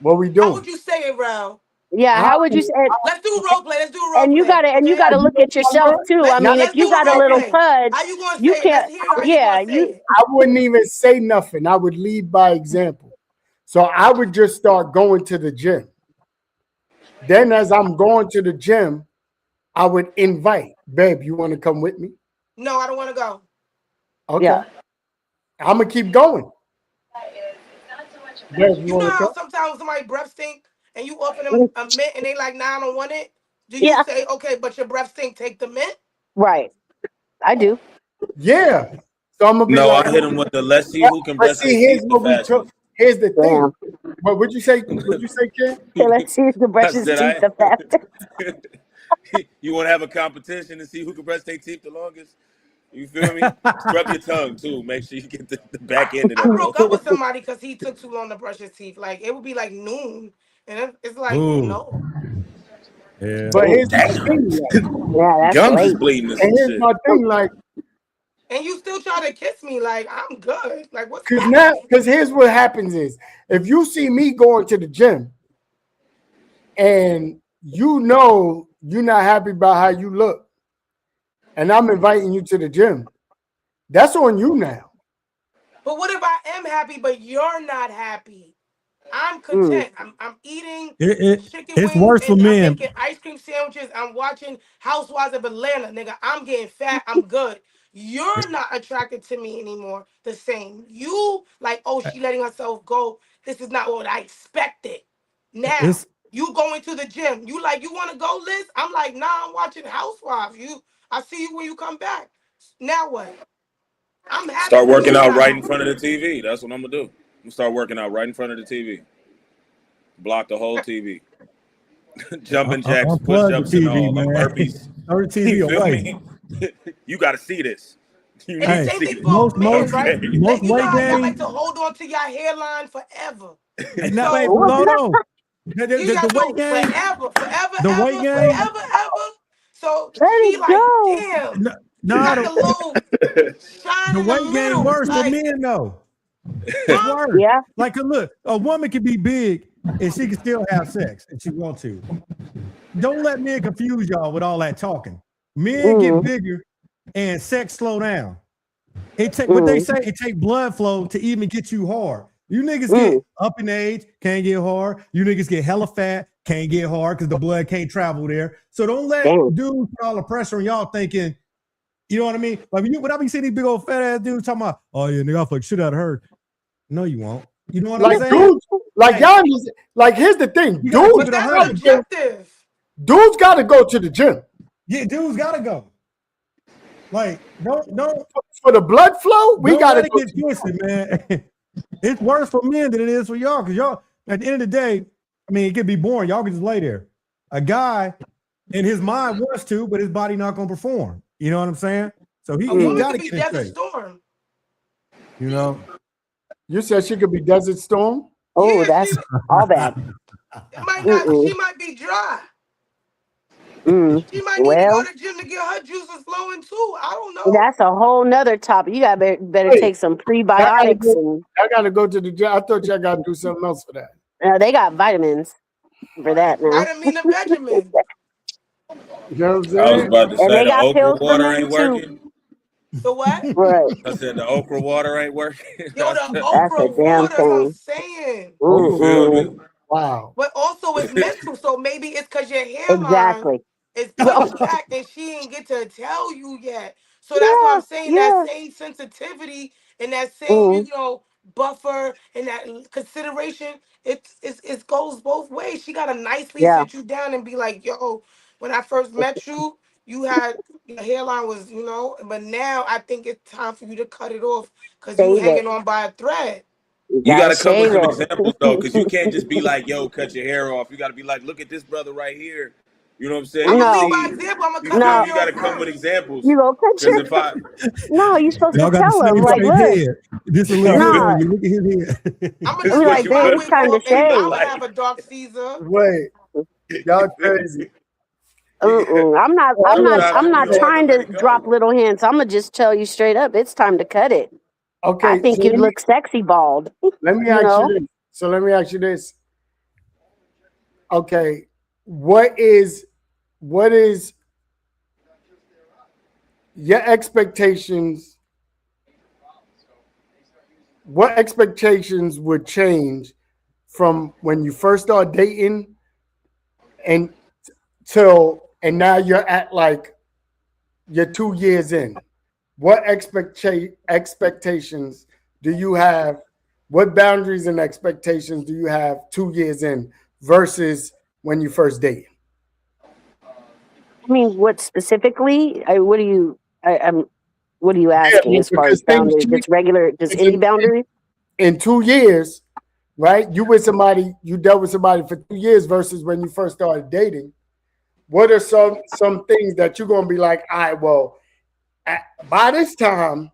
what we How doing? would you say it, Ralph? Yeah. I, How would you say it? Let's do role play. Let's do role And you play. gotta Okay. look at yourself too. I Let's mean, if let's do you a got a role little play. fudge, How you gonna you say it? Let's can't. hear how you Yeah, gonna say it. I wouldn't even say nothing. I would lead by example. So I would just start going to the gym. Then as I'm going to the gym, I would invite, babe, you want to come with me? No, I don't want to go. Okay. Yeah. I'm gonna keep going. Babe, you You know want to how come? sometimes somebody breath stink and you offer them a mint and they like, nah, I don't want it. Do you Yeah. say, okay, but your breath stink, take the mint? Right. I do. Yeah. So I'm gonna be No, like, I hit him with the let's see who can but brush their see, teeth here's the what we took. fastest. Here's the thing. Damn. What would you say? Would you say, Ken? Okay, let's see who can brush I his said teeth the fastest. you want to have a competition and see who can brush their teeth the longest? You feel me? Scrub your tongue too. Make sure you get the back end of I that broke up with motherfucker. somebody because he took too long to brush his teeth. Like it would be like noon, and it's like Ooh, no. yeah. But Oh here's my damn! thing, Yeah, that's Gums is late. bleeding and and some here's shit. my thing, like, And you still try to kiss me, like I'm good. Like what's because here's what happens is if you see me going to the gym and you know you're not happy about how you look, and I'm inviting you to the gym, that's on you now. But what if I am happy, but you're not happy? I'm Mm. content. I'm eating It chicken it's wings worse for and I'm men. making ice cream sandwiches. I'm watching Housewives of Atlanta, nigga. I'm getting fat. I'm good. You're not attracted to me anymore. The same. You like, oh, she letting herself go. This is not what I expected. Now It's you going to the gym. You like, you want to go, Liz? I'm like, nah. I'm watching Housewives. I see you when you come back. Now what? I'm happy, Start but working you're out not right in happy. front of the TV. That's what I'm gonna do. I'm gonna start working out right in front of the TV. Block the whole TV. Jumping jacks, unplug the push-ups, and TV, all. I'm man. burpees. Throw the You TV feel away. me? You got to see this. You And the need to Hey, same see thing this. for most men, most right? Okay. Like most you know weight how y'all like gain. to hold on to your hairline forever. Hey, now wait, So but hold on. you The got weight no gain, forever, forever, the weight ever, gain. forever, ever. So Let she it like, go. damn, you Nah, got the little shine the in the weight gain middle. worse for Like, men though. It's huh? worse. Yeah. Like, 'cause look, a woman can be big and she can still have sex if she want to. Don't let men confuse y'all with all that talking. Men get Mm. bigger and sex slow down. It take what they Mm. say. It take blood flow to even get you hard. You niggas Mm. get up in age, can't get hard. You niggas get hella fat, can't get hard because the blood can't travel there. So don't let Damn. dudes put all the pressure on y'all thinking, you know what I mean? Like when I be seeing these big old fat ass dudes talking about, oh yeah, nigga, I'll fuck shit out of her. No, you won't. You know what I'm Like saying? dudes, like Hey, y'all, like here's the thing, you gotta keep But it a that's hundred. subjective. dudes got to go to the gym Yeah, dudes gotta go. Like, don't for the blood flow. We don't got to let it go. get twisted, man. It's worse for men than it is for y'all, because y'all, at the end of the day, I mean, it could be boring. Y'all can just lay there. A guy in his mind wants to, but his body not gonna perform. You know what I'm saying? So he A he woman got could to be get in Desert shape. Storm. You know. You said she could be Desert Storm. Oh, Yeah, that's all bad. it might not. Mm-mm. She might be dry. Mm. She might need to go Well, to the gym to get her juices flowing too. I don't know. that's a whole nother topic. You got better Hey, take some I gotta prebiotics, go. and I gotta go to the gym. I thought y'all gotta do something else for that. they got vitamins for that now, Vitamin and Benjamin. You know what I'm I was saying? about to and say they the got okra pills for water men ain't too. working. The what? Right. I said the okra water ain't working. Yo, the That's okra a damn water, that's what I'm thing. saying. You feel Mm-mm. me? Wow. But also it's mental. So maybe it's because your hairline Exactly. is Well, pushed back and she ain't get to tell you yet. So that's what yeah, I'm saying. That yeah. same sensitivity and that same, Mm. buffer and that consideration, it goes both ways. She gotta nicely Yeah. sit you down and be like, yo, when I first met you, you had your hairline was, but now I think it's time for you to cut it off because you Save it. hanging on by a thread. You You got gotta to come with shave some it. examples though, because you can't just be like, "Yo, cut your hair off." You got to be like, "Look at this brother right here." You know what I'm saying? I'm You gonna No, lead by see, example. I'm gonna you cut my feel no. me? You got hair to off come with first. examples. You go cut Because your. if I, No, you're supposed Y'all to got the tell same them like, shaped look, head. This a little you hood feel no. on you. Look at his head. I'm gonna this Be is just what like, take you my babe, feel it's me? wig time to off and I'm shave. gonna have Like, a dark Caesar. Wait, y'all you feel crazy. me? I'm not. Let I'm me not. ask Sometimes I'm it you be not this. hard to trying let to it drop go. little hints. I'm gonna just tell you straight up. It's time to cut it. I Okay, think so you'd look sexy bald. let me You ask you know. this. So let me ask you this. Okay, what is your expectations? What expectations would change from when you first start dating and and now you're at like you're 2 years in? What expectations do you have? What boundaries and expectations do you have 2 years in versus when you first dated? I mean, what specifically? What do you? What are you Yeah, asking as far because as things boundary? change. Just regular, just It's any boundary? in 2 years, right? You dealt with somebody for 2 years versus when you first started dating. What are some things that you're gonna be like, all right, well, by this time,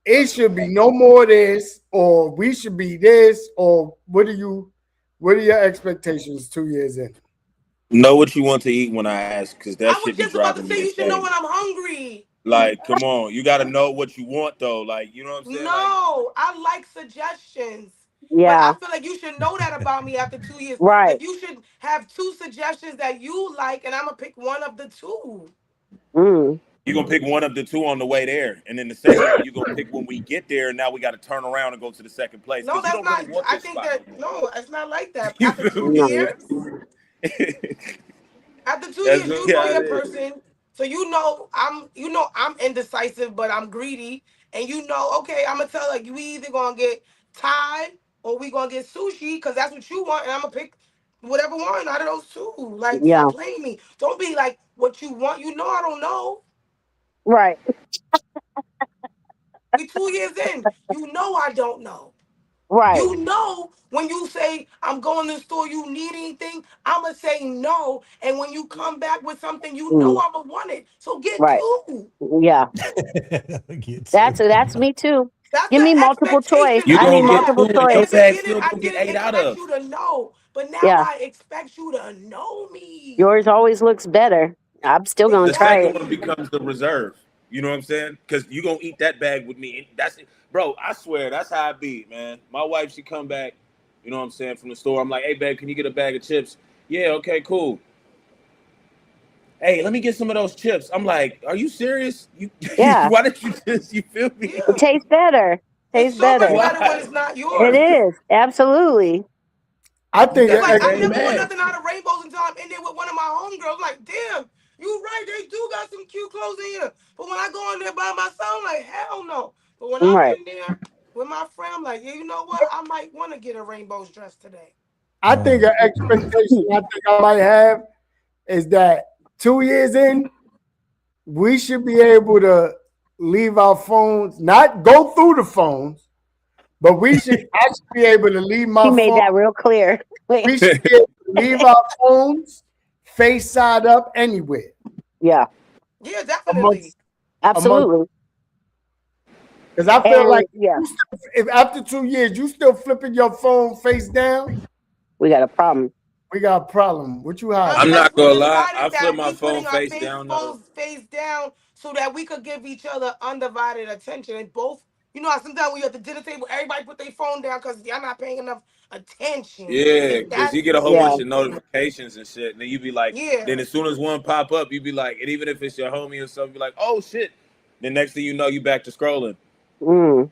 it should be no more this, or we should be this, or what are your expectations 2 years in? Know what you want to eat when I ask, because that I was should be just about to driving say me you should know insane. when I'm hungry. Like, come on, you got to know what you want though. Like, you know what I'm saying? Like, No, I like suggestions. But I Yeah. feel like you should know that about me after 2 years. Right. Like you should have two suggestions that you like, and I'm gonna pick one of the two. Mm. you're gonna pick one of the two on the way there, and then the second one you're gonna pick when we get there. And now we got to turn around and go to the second place No, because you that's don't not. really want I this think spot that no more. no, it's not like that. You After feel two me? No. years, after two That's years, just you know how it your is. person, so I'm indecisive, but I'm greedy, and okay, I'm gonna tell like we either gonna get Thai or we gonna get sushi because that's what you want, and I'm gonna pick whatever one out of those two. Like, Yeah. stop playing me. Don't be like what you want. I don't know. Right. We 2 years in. I don't know. Right. When you say I'm going to the store, you need anything, I'ma say no. And when you come back with something, Mm. I'ma want it. So get Right. two. Yeah. Get to. That's me too. That's Give the me multiple choice. expectation You I I need gonna get have. multiple two, and In your the choice. bag beginning, still I gonna be didn't 8 out expect of. you to know, but now Yeah. I expect you to know me. Yours always looks better. I'm still gonna The try second it. one Exactly. becomes the reserve. You know what I'm saying? Because you gonna eat that bag with me. That's it, bro. I swear that's how I be, man. My wife, she come back. You know what I'm saying, from the store. I'm like, hey, babe, can you get a bag of chips? Yeah, okay, cool. Hey, let me get some of those chips. I'm like, are you serious? You, Yeah. why did you just? You feel me? It Yeah. tastes better. It's Tastes so much better. better when Why? it's not It yours. is. Absolutely. I You think It's got the like I same never want bag. nothing out of rainbows until I'm in there with one of my homegirls. Like, damn, you right, they do got some cute clothes in here. But when I go in there by myself, I'm like, hell no. But when I'm Right. in there with my friend, I'm like, yeah, you know what? I might want to get a rainbows dress today. I think an expectation I think I might have is that 2 years in, we should be able to leave our phones, not go through the phones, but I should be able to leave He my made phone. that real clear. We should be able to leave our phones face side up anywhere. Yeah. Yeah, definitely. Amongst amongst Absolutely. because I feel like And yeah, if after 2 years you still flipping your phone face down, we got a problem. we got a problem. What you hiding? I'm Unless not we gonna lie. I decided flip that my we phone putting our face down though. phones face down so that we could give each other undivided attention and both. How sometimes when you're at the dinner table, everybody put their phone down because y'all not paying enough attention. Yeah, If because that, you get a whole Yeah. bunch of notifications and shit, and then you be like, yeah. then as soon as one pop up, you be like, and even if it's your homie or something, you be like, oh shit. Then next thing you know, you back to scrolling. Mm.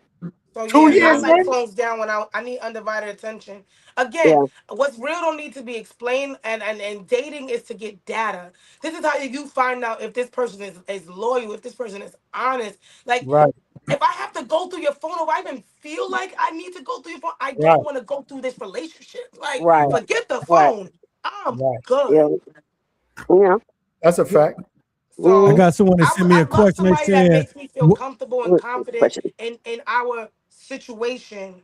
So two yeah, I years like in? phones down when I need undivided attention. Again, Yeah. what's real don't need to be explained, and dating is to get data. This is how you find out if this person is loyal, if this person is honest. Like, Right, if I have to go through your phone, or I even feel like I need to go through your phone, I right, don't want to go through this relationship. Like, Right. forget the Right. phone. I'm right. good. Yeah. Yeah. That's a fact. So I got someone that sent me I a love question. They somebody that said, makes me feel comfortable and confident Question. in our situation.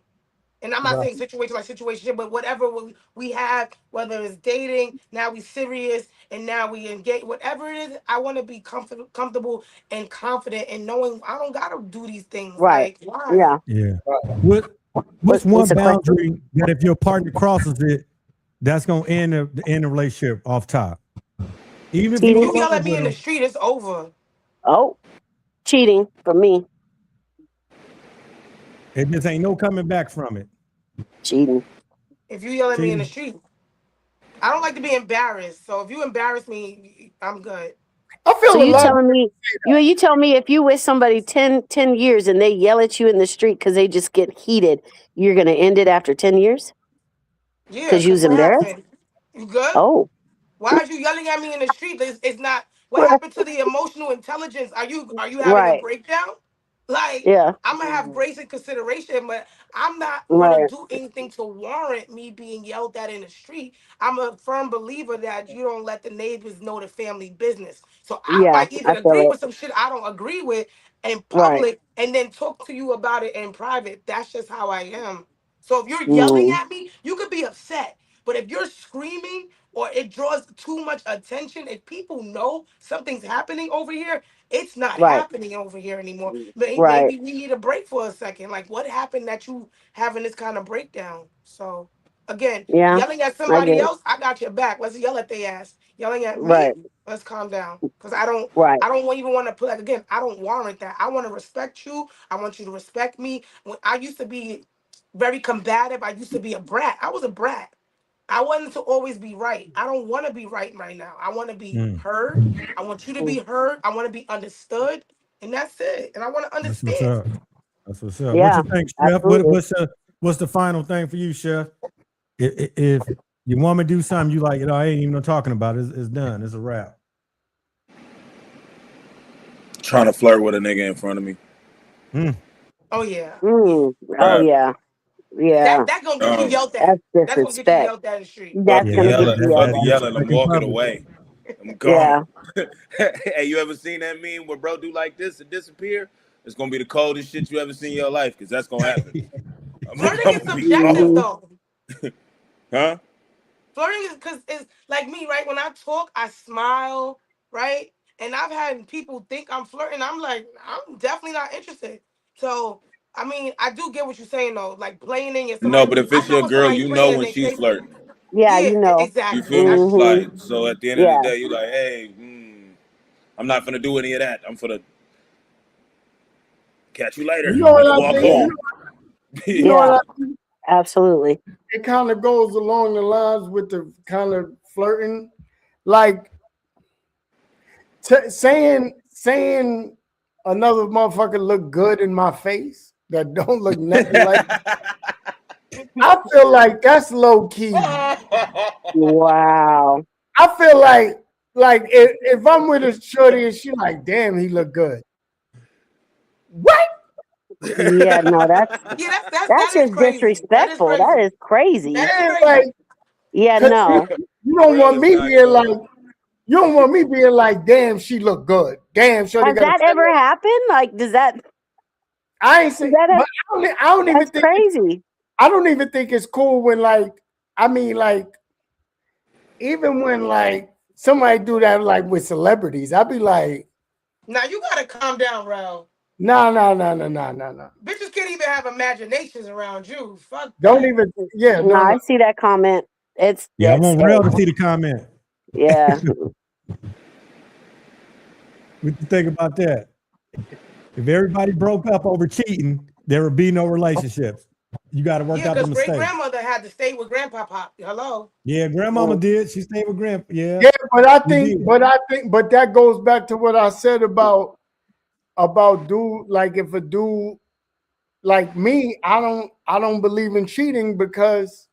And I'm not Right. saying situation like situation, but whatever we have, whether it's dating, now we serious, and now we engage, whatever it is, I want to be comfortable and confident and knowing I don't gotta do these things. Right. Like why? Yeah. yeah. Right. What's one What's the question? boundary that if your partner crosses it, that's gonna end the relationship off top? Even if you If in you Cheating. love yell at me with in the them. street, it's over. Oh, cheating for me. It just ain't no coming back from it. Cheating. If you yell at me in the Cheating. street, I don't like to be embarrassed. So if you embarrass me, I'm good. I So feel a you lot. telling me you telling me if you with somebody 10 years and they yell at you in the street because they just get heated, you're gonna end it after 10 years? Yeah, Because you because was what embarrassed? happened? You good? Oh. Why are you yelling at me in the street? It's not. What Right. happened to the emotional intelligence? Are you having a Right. breakdown? Like Yeah. I'm gonna have grace and consideration, but I'm not gonna Right. do anything to warrant me being yelled at in the street. I'm a firm believer that you don't let the neighbors know the family business. So I Yeah, might even I agree feel it. with some shit I don't agree with in Right. public, and then talk to you about it in private. That's just how I am. So if you're yelling Mm, at me, you could be upset. But if you're screaming or it draws too much attention, if people know something's happening over here, it's not right. happening over here anymore. Right. Maybe we need a break for a second. Like, what happened that you having this kind of breakdown? So, again, Yeah, yelling at I get somebody it. else, I got your back. Let's yell at their ass. Yelling at Right. me, let's calm down. Because Right. I don't even want to put like again. I don't warrant that. I want to respect you. I want you to respect me. When I used to be very combative, I used to be a brat. I was a brat. I wanted to always be right. I don't want to be right now. I want to be Mm, heard. I want you to Mm, be heard. I want to be understood. And that's it. And I want to that's what's understand. up. That's what's up. What yeah, you think, Chef? absolutely. What's the final thing for you, Chef? If your woman do something you like, I ain't even talking about it. It's done. It's a wrap. Trying to flirt with a nigga in front of me. Mm. Oh yeah. Mm. Oh Right. yeah. Yeah. That's gonna get you yelled at. That's That's gonna get you disrespect. yelled at in the street. That's Yeah, gonna get you After yelled the at. yelling, I'm disrespect in walking public. away. I'm Yeah. gone. Hey, you ever seen that meme where bro do like this and disappear? It's gonna be the coldest shit you ever seen in your life, because that's gonna happen. Flirting I'm is gonna be subjective gone. Hmm. though. Huh? Flirting is because it's like me, right? When I talk, I smile, right? And I've had people think I'm flirting. I'm like, I'm definitely not interested. So I mean, I do get what you're saying though. Like playing in No, somebody. but if I it's know your when girl, somebody you know playing and when they she's say, flirting. Yeah, yeah, you know. You exactly. feel me? That's Hmm. Like, so at the end of the Yeah. day, you like, hey, I'm not gonna do any of that. I'm gonna catch you later You know what and I walk think? Yeah. home. You know what Yeah. I think? Absolutely. It kind of goes along the lines with the kind of flirting, like saying another motherfucker look good in my face that don't look nothing like. I feel like that's low key. Wow. I feel like if I'm with a shorty and she like, damn, he look good. What? Yeah, no, Yeah, that's that is just crazy. That is disrespectful. That crazy. is crazy. That is Yeah, like, crazy. Yeah, cause no. you don't Bro, want it's me not being like, cool. you don't want me being like, damn, she look good. Damn, shorty Has got a that fat ever ass. happened? Like, I ain't does saying, that but I don't even that's think crazy. I don't even think it's cool when I mean like even when like somebody do that like with celebrities, I'd be like, Now you gotta calm down, Rel. no, no, no, no, no, no, no. Bitches can't even have imaginations around you. Fuck Don't that. even, yeah, No, no, no. I see that comment. Yeah, I It's want hey, Rel to see the comment. yeah. What you think about that? If everybody broke up over cheating, there would be no relationships. You got to work Yeah, out the because great mistakes. grandmother had to stay with grandpa pop. Hello. Yeah, grandmama did. She stayed with grandpa. Yeah, Yeah, she did. but that goes back to what I said about dude, like if a dude like me, I don't believe in cheating because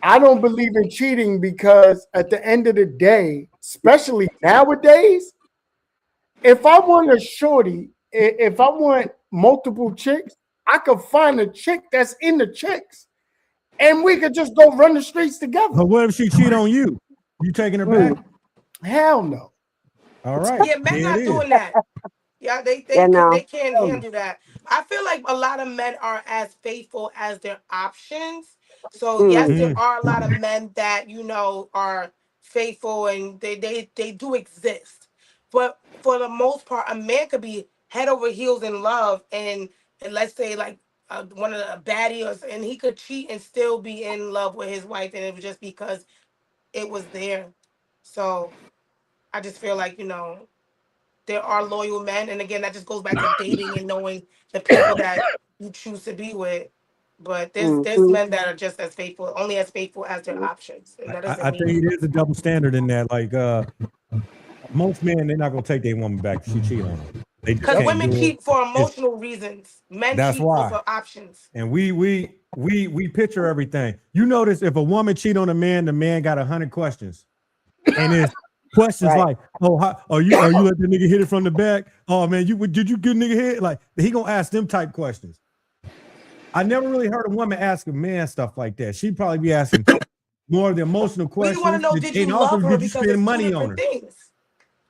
I don't believe in cheating because at the end of the day, especially nowadays, if I want a shorty, if I want multiple chicks, I could find a chick that's in the chicks, and we could just go run the streets together. But what if she cheat on you? You taking her back? Hell no. All right. Yeah, men There not it is. doing that. Yeah, You know. they can't handle that. I feel like a lot of men are as faithful as their options. So yes, Mm. there are a lot of men that are faithful and they do exist. But for the most part, a man could be head over heels in love and let's say like one of the baddies, and he could cheat and still be in love with his wife, and it was just because it was there. So I just feel like there are loyal men, and again, that just goes back to dating and knowing the people that you choose to be with. But there's Mhm. men that are just as faithful, only as faithful as their options, and that doesn't I think mean it is a double standard in that. Like most men, they're not gonna take their woman back if she cheat on them. They just because Yep. can't women do it. cheat for It's, emotional reasons. Men that's cheat why. for options. And we picture everything. You notice if a woman cheat on a man, the man got 100 questions, and it's questions Right. like, "Oh, how, you let the nigga hit it from the back? Oh man, did you get nigga hit?" Like he gonna ask them type questions. I never really heard a woman ask a man stuff like that. She'd probably be asking more of the emotional We want to questions, know, did you and also, love her? did you Because spend it's two money on different her? things.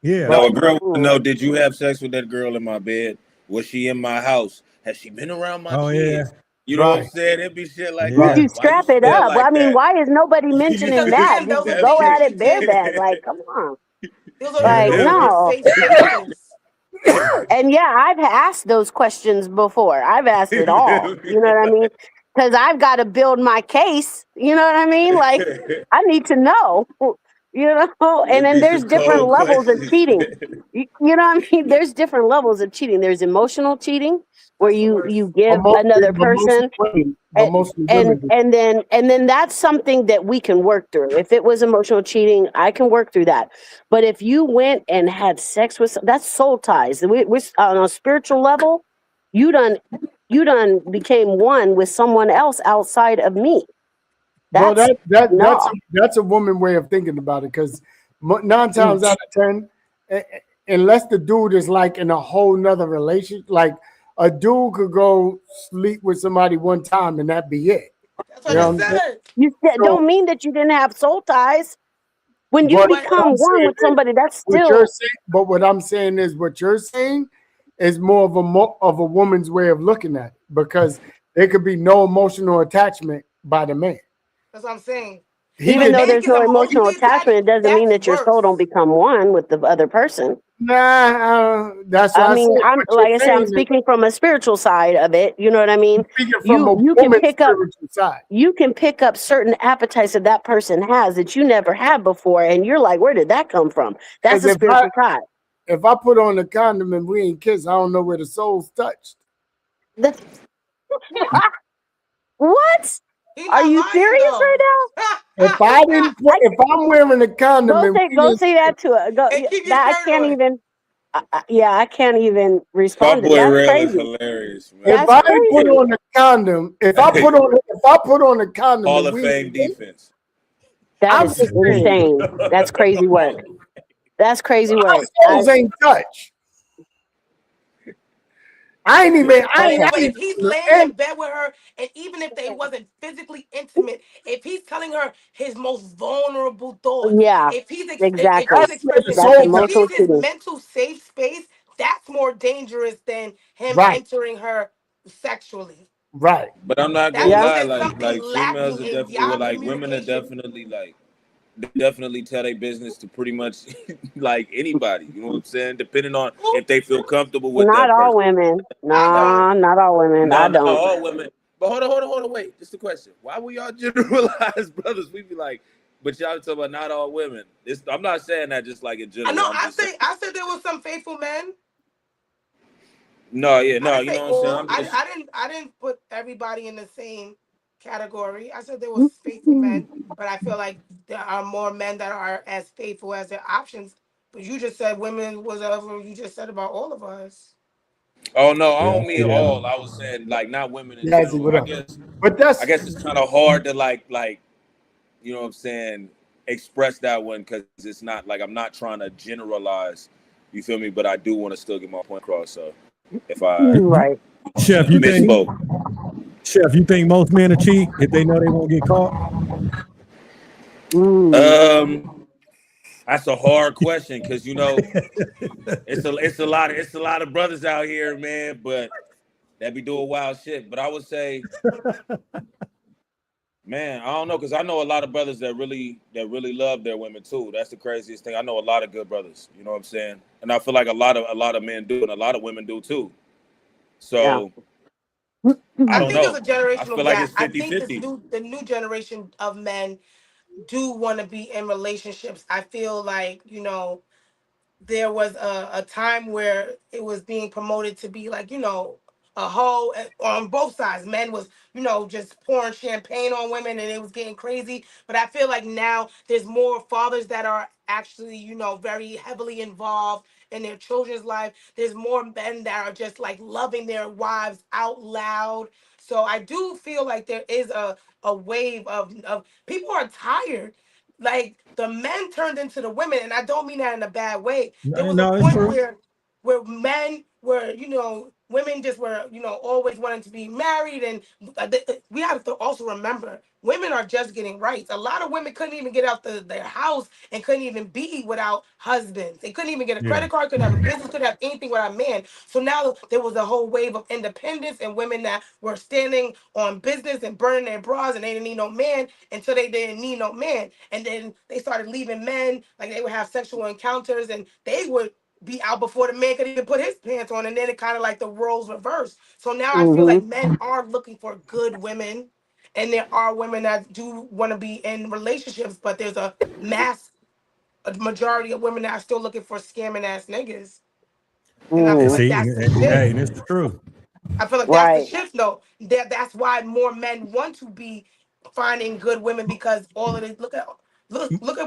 Yeah. No, a girl would Mm. know, did you have sex with that girl in my bed? Was she in my house? Has she been around my Oh yeah. kids? You know what I'm Right. saying? It'd be shit like Yeah. Would that. you Why you strap it smell up? like I mean, that? why is nobody mentioning Because that? again, Just those are That'd go be things at that you it can't. bareback. Like, come on. Those are Like, those Yeah. are no. safe spaces. And yeah, I've asked those questions before. I've asked it all. You know what I mean? Because I've got to build my case. You know what I mean? Like, I need to know. You know, and It'd then be there's some different cold levels of questions, cheating. man. You know what I mean? There's different levels of cheating. There's emotional cheating where That's the you worst. you give But another person mostly women do. and then that's something that we can work through. If it was emotional cheating, I can work through that. But if you went and had sex with that's soul ties. We're on a spiritual level. You done became one with someone else outside of me. Well, That's no. that's a woman way of thinking about it, because 9 times Mm. out of 10, unless the dude is like in a whole nother relationship, like a dude could go sleep with somebody one time and that be it. That's You what I know just what I'm saying? said. You So, don't mean that you didn't have soul ties. When you but But what become I'm one saying with somebody, that's what you're still saying, but what I'm saying is what you're saying is more of a woman's way of looking at it, because there could be no emotional attachment by the man. that's what I'm saying. He If a even could though man there's gets no emotional emotionally attached, attachment, it doesn't mean that's that your soul don't worse. become one with the other person. that's I why I said mean, I'm what you're like I said, I'm saying is speaking from a spiritual side of it. You know what I mean? speaking from a You can woman's pick up spiritual side. certain appetites that that person has that you never had before, and you're like, where did that come from? That's Because a spiritual side. if I put on a condom and we ain't kiss, I don't know where the soul's touched. The- what? He's Are not you lying serious though. right now? If I'm wearing a condom and we Go didn't say kiss, that to it. Go And keep your that I shirt can't on. even. Yeah, I can't even My respond to. boy That's Rail is crazy. hilarious, if man. That's I put crazy. on a condom, if I put on a condom Hall and of we Fame ain't kiss, defense. That I'm is just saying insane. That's crazy work. That's crazy our work. souls ain't touched. I ain't even Okay, Okay. but if he's laying in bed with her, and even if they wasn't physically intimate, if he's telling her his most vulnerable thoughts, Yeah, if exactly. he's that's where the expressing, That's soul if touch. emotional she's his cheating. mental safe space, that's more dangerous than him Right, entering her sexually. right. But I'm not That gonna means Yep. lie, there's something females lacking are in definitely, well, y'all like women are communication. definitely like they definitely tell their business to pretty much like anybody. You know what I'm saying? Depending on Ooh, if they feel comfortable with Not that all person. women. I don't. Nah, not all women. No, I not don't. all women. But hold on, wait. Just a question. Why will y'all generalize brothers? We be like, but y'all talk about not all women. I'm not saying that just like in I general. know. I'm just saying. I said there was some faithful men. No, yeah, I no, didn't you know say what I'm saying? all. I'm just I didn't put everybody in the same category. I said there was faithful men, but I feel like there are more men that are as faithful as their options. But you just said women was whatever you just said about all of us. oh no, I Yeah, I don't see mean that. all. I was saying like not women in Yeah, see general. what up. But I that's guess it's kind of hard to like you know what I'm saying, express that one because it's not like I'm not trying to generalize. You feel me? But I do want to still get my point across. So if I Right. Chef, misspoke, you think most men are cheat if they know they won't get caught? Mm. um, That's a hard question because it's a lot of brothers out here, man, but that be doing wild shit. But I would say, man, I don't know, because I know a lot of brothers that really love their women too. That's the craziest thing. I know a lot of good brothers, you know what I'm saying? And I feel like a lot of men do, and a lot of women do too. So I I don't think there's know. a I generational feel like gap. it's I think this 50-50. the new generation of men do want to be in relationships. I feel like, there was a time where it was being promoted to be like, a hoe on both sides. Men was, just pouring champagne on women and it was getting crazy. But I feel like now there's more fathers that are actually, very heavily involved in their children's life. There's more men that are just like loving their wives out loud. So I do feel like there is a wave of people are tired, like the men turned into the women, and I don't mean that in a bad way. There was a No, it's point true. where men were, women just were, always wanting to be married, and we have to also remember women are just getting rights. A lot of women couldn't even get out their house and couldn't even be without husbands. They couldn't even get a Yeah. credit card, couldn't have a business, couldn't have anything without a man. So now there was a whole wave of independence and women that were standing on business and burning their bras, and they didn't need no man until they didn't need no man. And then they started leaving men, like they would have sexual encounters and they would be out before the man could even put his pants on. And then it kind of like the roles reversed. So now I feel like men are looking for good women. And there are women that do want to be in relationships, but there's a majority of women that are still looking for scamming ass niggas. And I And feel like see, that's the hey, shift. and it's the truth. I feel like that's the Right. shift, though. That's why more men want to be finding good women, because all of this. Look at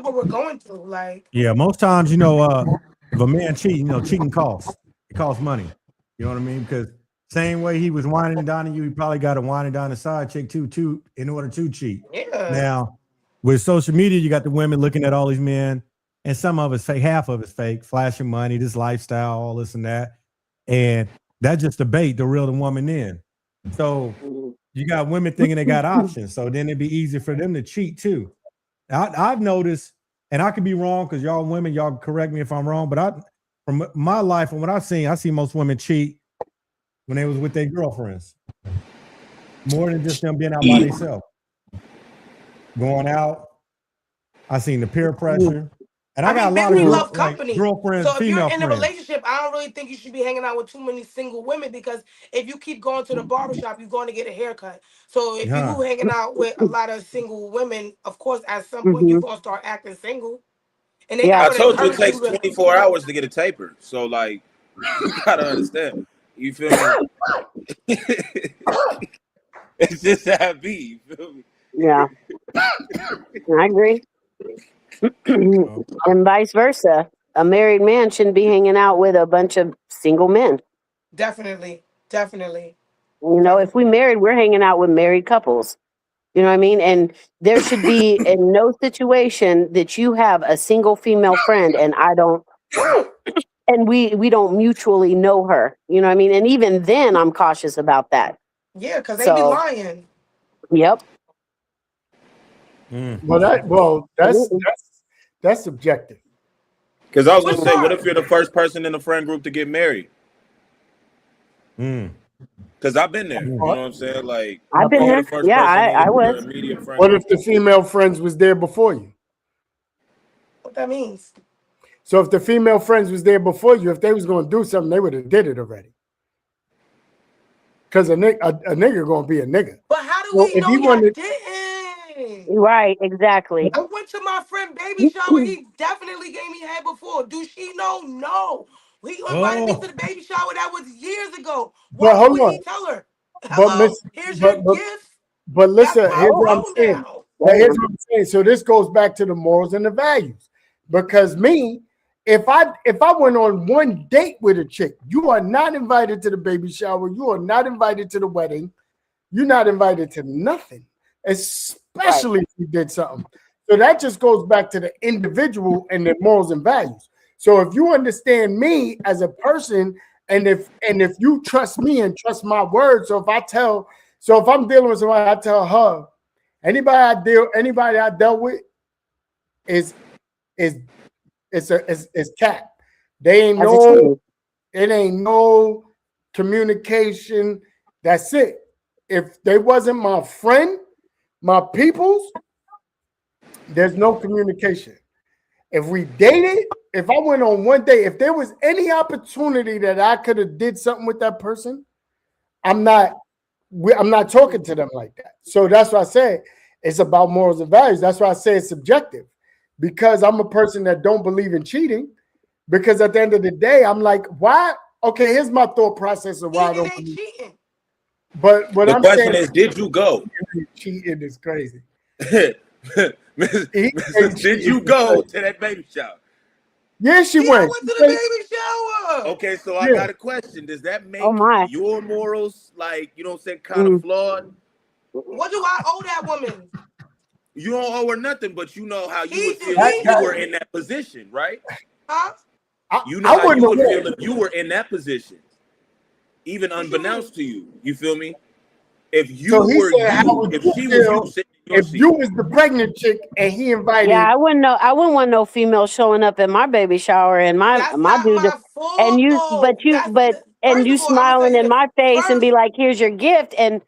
what we're going through. Like, Yeah, most times, if a man cheat, cheating costs. It costs money. You know what I mean? Because same way he was whining and dining you, he probably got to wine and dine a side chick too, in order to cheat. yeah, Now, with social media, you got the women looking at all these men, and some of it's fake, half of it's fake, flashing money, this lifestyle, all this and that. And that's just the bait to reel the woman in. So you got women thinking they got options. So then it'd be easy for them to cheat too. I've noticed, and I could be wrong because y'all women, y'all correct me if I'm wrong, but from my life and what I've seen, I see most women cheat when they was with their girlfriends. More than just them being out by themselves. Going out, I seen the peer pressure. And I got a lot of misery love like company. girlfriends, So if you're female in a friends. relationship, I don't really think you should be hanging out with too many single women, because if you keep going to the barbershop, you're going to get a haircut. So if Yeah. you hanging out with a lot of single women, of course, at some point you're gonna start acting single, and they're not I gonna told you it encourage takes you to. 24 hours to get a taper. So like you gotta understand. You feel me? It's just how it be. You feel me? Yeah, I agree. And vice versa. A married man shouldn't be hanging out with a bunch of single men. Definitely, definitely. If we married, we're hanging out with married couples. You know what I mean? And there should be in no situation that you have a single female friend and I don't, and we don't mutually know her. You know what I mean? And even then, I'm cautious about that. Yeah, because they be So, lying. yep. Well, that's subjective. Because I was gonna Which say, what part? if you're the first person in the friend group to get married? Because I've been there. You know what I'm saying? Like I've been you're there. the first Yeah, person in I your was. immediate friend What group. if the female friends was there before you? What that means? So if the female friends was there before you, if they was going to do something, they would have did it already. Because a nigga going to be a nigga. But how do So we if know he y'all wanted, didn't? Right, exactly. I went to my friend baby shower. He definitely gave me head before. Do she know? No. He invited me to Oh, the baby shower. That was years ago. but Why hold would he on, tell her, but hello, miss, here's your gift? but That's listen, here's my what I'm bro saying. now. But here's what I'm saying. So this goes back to the morals and the values. Because me, if I went on one date with a chick, you are not invited to the baby shower. You are not invited to the wedding. You're not invited to nothing, especially if you did something. So that just goes back to the individual and their morals and values. So if you understand me as a person, and if you trust me and trust my word, so if I'm dealing with somebody, I tell her, anybody I dealt with is it's cap. They ain't As a no, cheating. it ain't no communication. That's it. If they wasn't my friend, my peoples, there's no communication. If we dated, if I went on one date, if there was any opportunity that I could have did something with that person, I'm not talking to them like that. So that's why I say it's about morals and values. That's why I say it's subjective, because I'm a person that don't believe in cheating. Because at the end of the day, I'm like, why? Okay, here's my thought process of why I Cheating don't ain't believe. cheating. But what The I'm question saying, is, did you go? cheating is crazy. Did you go to that baby shower? Yeah, she Yeah, I went. went to the baby shower. Okay, so I Yeah. got a question. Does that Oh make my. your morals, like, you know what I'm saying, kind of Mm. flawed? What do I owe that woman? You don't owe her nothing, but you know how you would He feel if he you knew, were in that position, right? huh? You know I how you wouldn't have would went. feel if you were in that position, even What you mean? unbeknownst to you. You feel me? If So you he were said, how you, would if you she was you feel sitting in your if you seat, was the pregnant chick and he Yeah, invited? I wouldn't know. I wouldn't want no female showing up at my baby shower and That's my not dude. my And fault you, though. and First you of all, I'm gonna tell smiling you in this. my face and First, be like, "Here's your gift," and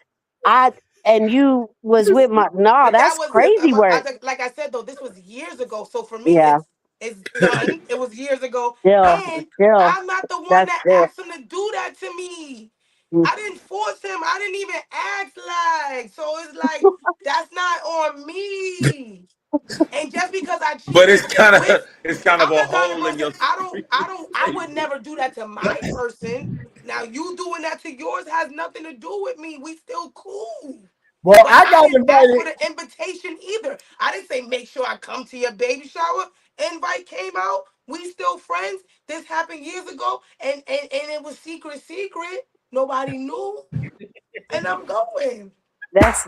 I and you was with my. No, that that's was this. crazy work. Like I said though, this was years ago. So for me, Yeah, it's done. It was years ago, and still, I'm not the one that's that still. asked him to do that to me. Mm. I didn't force him. I didn't even ask like. So it's like that's not on me. And just because I but cheated with, it's kind of I'm a the kind of hole in person your I would never do that to my person. Now you doing that to yours has nothing to do with me. We still cool. Well, But I I got didn't ask for invited. the invitation either. I didn't say make sure I come to your baby shower. Invite came out. We still friends. This happened years ago, and it was secret. Nobody knew, and I'm going. That's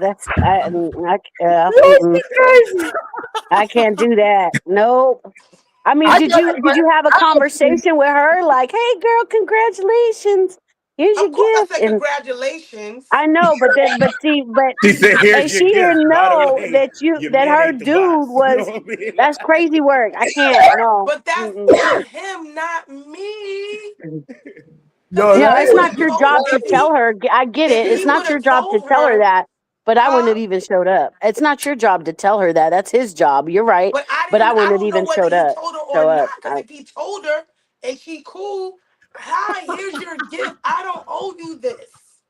Yo, she crazy. I can't do that. Nope. I mean, I got did you have a invited. conversation with her like, "Hey, girl, congratulations. Here's your Of course, I gift," said and congratulations. I know, but see, She said, and "Here's your she gift. didn't By the know way, your that man her ain't the dude boss." You know was. what I mean? That's crazy work. I can't. No. But that's Mm-mm. on him, not me. Because Yo, No, if that he it's would not have is your told, job to hilarious. tell her. I get if it. It's he not would your have job to told tell her her, that. But I wouldn't huh? have even showed up. It's not your job to tell her that. That's his job. You're right. But I But I didn't. I wouldn't have don't know even whether showed he up. told her or Show not. up. Because if he told her and she cool, hi, here's your gift. I don't owe you this.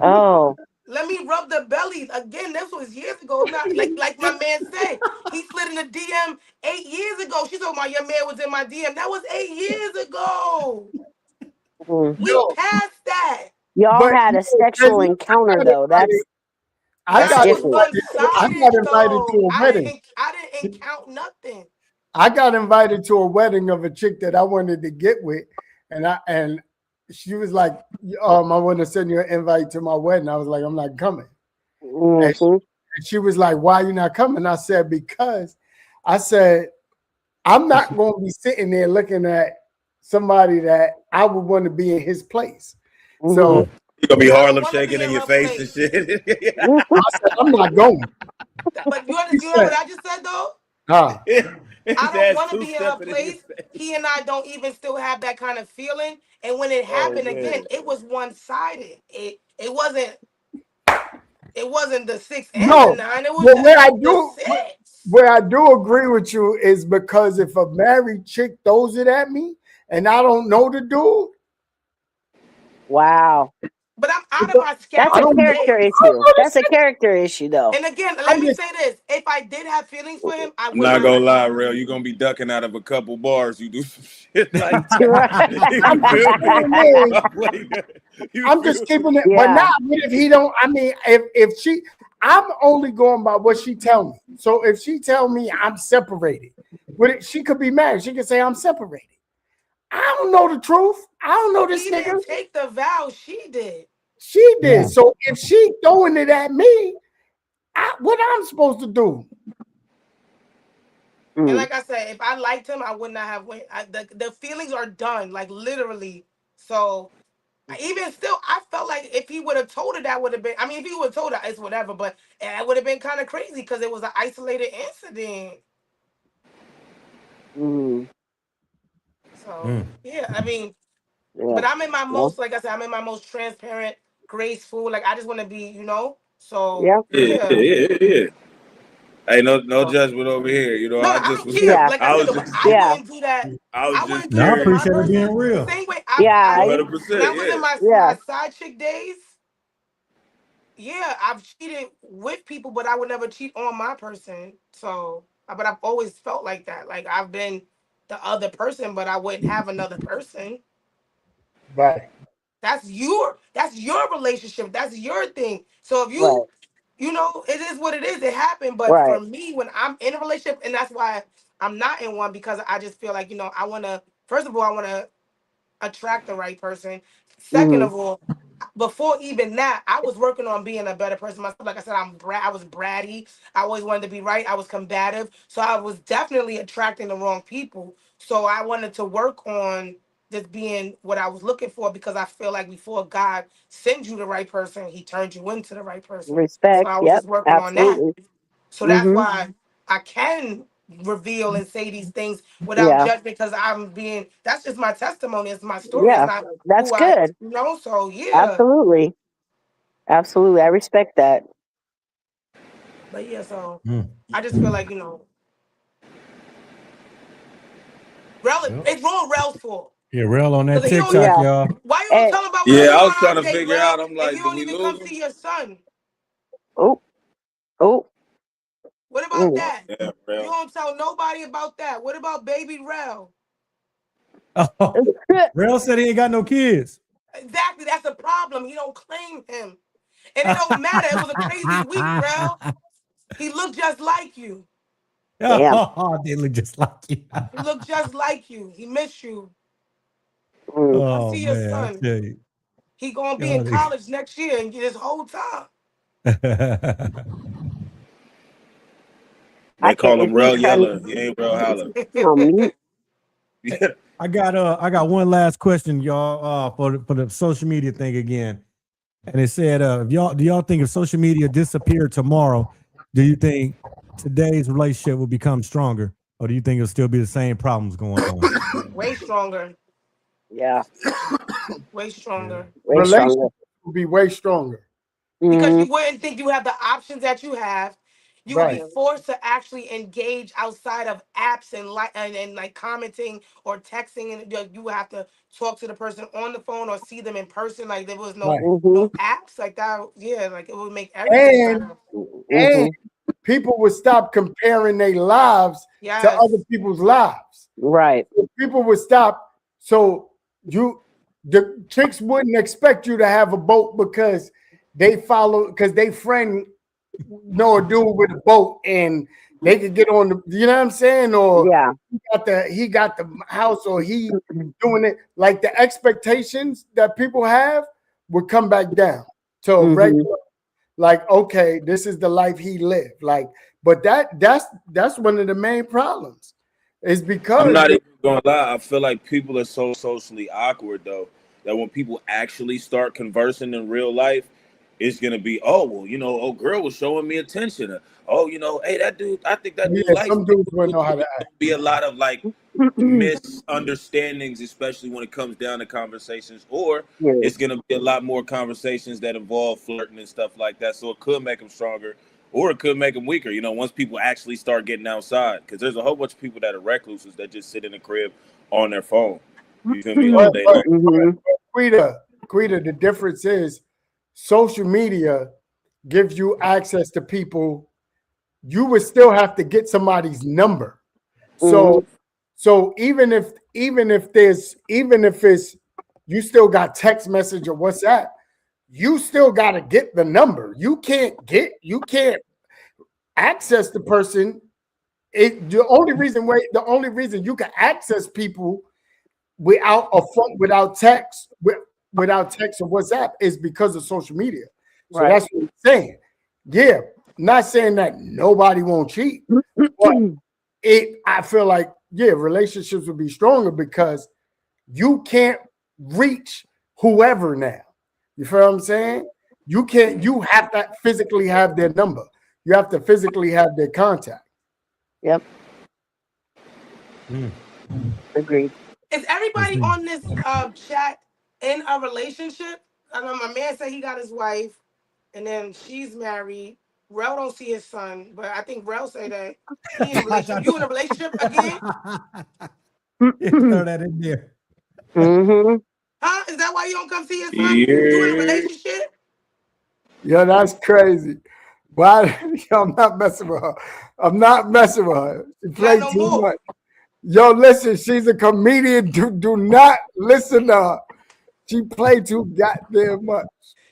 Oh. Let me rub the belly again. This was years ago. It's not like my man said. He slid in the DM 8 years ago. She told my your man was in my DM. That was 8 years ago. Mm. We Yo, passed that. Y'all but had you a know, sexual crazy, encounter though. I That's Nah, got it was different. one invited. I sided got invited to though. a wedding. I didn't count nothing. I got invited to a wedding of a chick that I wanted to get with, and she was like, I want to send you an invite to my wedding. I was like, I'm not coming. And Hmm. she was like, why you not coming? I said, because I said, I'm not going to be sitting there looking at somebody that I would want to be in his place. Hmm. So You gonna be I don't Harlem want to shaking be in in your her face and place. shit. I said, I'm not going. But He you know said, what I just said though? ah, I His don't ass want to two be in her stepping in your place. face. He and I don't even still have that kind of feeling. And when it Oh happened again, man. it was one sided. It wasn't the six and the no. nine. It was But just the six. where I do agree with you is because if a married chick throws it at me and I don't know the dude, Wow. But I'm out of my That's I a scattered don't know. character I days. don't issue. know this That's a nigga. character issue though. And again, let I'm me just say this: if I did have feelings for him, I I'm would not not gonna have lie, cheated. real. You're gonna be ducking out of a couple bars. You do some shit like Right. that. I'm You just feel me? saying this. You I'm just feel me? keeping it. But Yeah. now, if he don't, I mean, if she, I'm only going by what she tell me. So if she tell me I'm separated, she could be married. She could say I'm separated. I don't know the truth. I don't know this He nigga. didn't take the vow; she did. She did. So if she throwing it at me, what I'm supposed to do? And Mm. like I said, if I liked him, I would not have went. The feelings are done, like literally. So even still, I felt like if he would have told her, that would have been. I mean, if he would have told her, it's whatever. But it would have been kind of crazy because it was an isolated incident. Mm-hmm. So yeah, I mean, Yeah. but I'm in my Yeah. most, like I said, I'm in my most transparent, graceful. Like I just want to be, So Yeah. Yeah. Hey, no so, judgment over here. no, I I just don't was, care. Yeah. Like I I said, was though, just, I Yeah. wouldn't do that. I was I just wouldn't do No, I that to curious. my appreciate her person. being The real. same way Yeah. I 100%. when I was Yeah. in my Yeah. my side chick days. Yeah, I've cheated with people, but I would never cheat on my person. So, but I've always felt like that. Like I've been the other person, but I wouldn't have another person. Right. That's your relationship. That's your thing. So if Right. it is what it is. It happened. But for Right. me, when I'm in a relationship, and that's why I'm not in one, because I just feel like, I wanna first of all, I wanna attract the right person. Second Mm-hmm. of all, before even that, I was working on being a better person myself. Like I said, I was bratty. I always wanted to be right. I was combative. So I was definitely attracting the wrong people. So I wanted to work on just being what I was looking for, because I feel like before God sends you the right person, he turns you into the right person. So Respect. I was Yep. just working on that. Absolutely. So that's Mm-hmm. why I can reveal and say these things without Yeah. judgment, because that's just my testimony. It's my story. It's Yeah. not That's who I, good. so yeah. Absolutely. Absolutely. I respect that. But yeah, so Mm. I just feel like, Yep. it's wrong Rel's fault. Yeah, real on that Because he don't TikTok, Yeah. y'all. why you don't And tell him about when Yeah, you I go was on trying our to date, figure Rel, out. I'm if you like, did don't we even lose come him? see your son? oh, oh, What about mm. that? Yeah, You bro. don't tell nobody about that. What about baby Rel? Oh, real said he ain't got no kids. Exactly, that's a problem. He don't claim him. And it don't matter. It was a crazy week, Rel. He looked just like you. Damn. Oh, they look just like you. He looked just like you. He missed you. Mm. Come Oh see your man, I son. tell you. He gonna be in God, college next year and get his whole time. I They can't. call Is him he Rel trying Yeller. He ain't Rel Holler. to on mute? Yeah. I got one last question, y'all, for the social media thing again. And it said, do y'all think if social media disappeared tomorrow, do you think today's relationship will become stronger? Or do you think it'll still be the same problems going on? Way stronger. Yeah. Way Yeah. stronger. Way Relationship stronger. will be way stronger. Because Mm-hmm. you wouldn't think you have the options that you have. You would be Right. forced to actually engage outside of apps and like commenting or texting, and you would have to talk to the person on the phone or see them in person. Like there was no Right. Mm-hmm. apps like that. Yeah, like it would make everything And better. Mm-hmm. people would stop comparing their lives to Yes. other people's lives. Right. People would stop. So the chicks wouldn't expect you to have a boat because because they friend know a dude with a boat and they could get on the, you know what I'm saying? Or Yeah. he got the house, or he doing it. Like the expectations that people have would come back down to a Mm-hmm. regular, like, okay, this is the life he lived. Like, but that's one of the main problems, is I'm because not even gonna lie. I feel like people are so socially awkward though that when people actually start conversing in real life, it's gonna be, oh well, oh, girl was showing me attention. Oh, hey, that dude. I think that dude yeah, likes some me. dudes wouldn't know how to It's act. gonna be a lot of like misunderstandings, especially when it comes down to conversations, or Yeah. it's gonna be a lot more conversations that involve flirting and stuff like that. So it could make them stronger, or it could make them weaker. Once people actually start getting outside, because there's a whole bunch of people that are recluses that just sit in the crib on their phone. You feel me all But day but long. Mm-hmm. Quita, the difference is social media gives you access to people. You would still have to get somebody's number. So Mm-hmm. so even if it's you still got text message or WhatsApp, you still got to get the number. You can't access the person. The only reason you can access people without a phone, without text or WhatsApp is because of social media. So Right. that's what I'm saying. Yeah, not saying that nobody won't cheat, but I feel like, yeah, relationships would be stronger because you can't reach whoever now. You feel what I'm saying? You have to physically have their number. You have to physically have their contact. Yep. Agreed. Is everybody on this chat in a relationship? I know my man said he got his wife, and then she's married. Rel don't see his son, but I think Rel say that he in a relationship. You in a relationship again? Throw that in there. Mm-hmm. Huh? Is that why you don't come see his son? You in a Yeah. relationship? Yeah, that's crazy. Why? I'm not messing with her. I'm not messing with her. She Not played no too more. much. Yo, listen, she's a comedian. Do not listen to her. She played too goddamn much.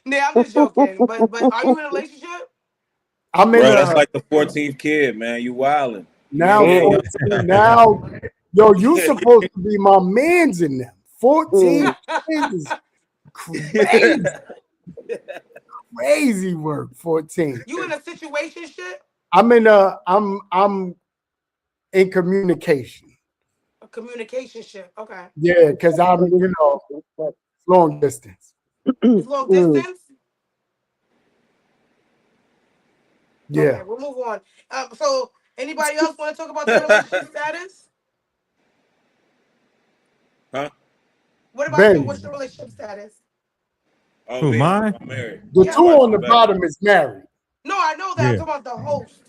Yeah, I'm just joking. But are you in a relationship? I'm in Bro, that's a like the 14th kid, man. You wildin'. You now ain't getting 14. Now, yo, you supposed to be my man's in them. 14 kids is crazy, crazy work. 14. You in a situationship? I'm in communication. A communicationship. Okay. Yeah, because I'm long distance. It's long distance? Yeah. Okay, we'll move on. So anybody else want to talk about their relationship status? Huh? What about you? Ben, What's your relationship status? Oh, Who, me? mine? I'm married. the Yeah. two on the bottom is married. No, I know that. I'm Yeah. talking about the host.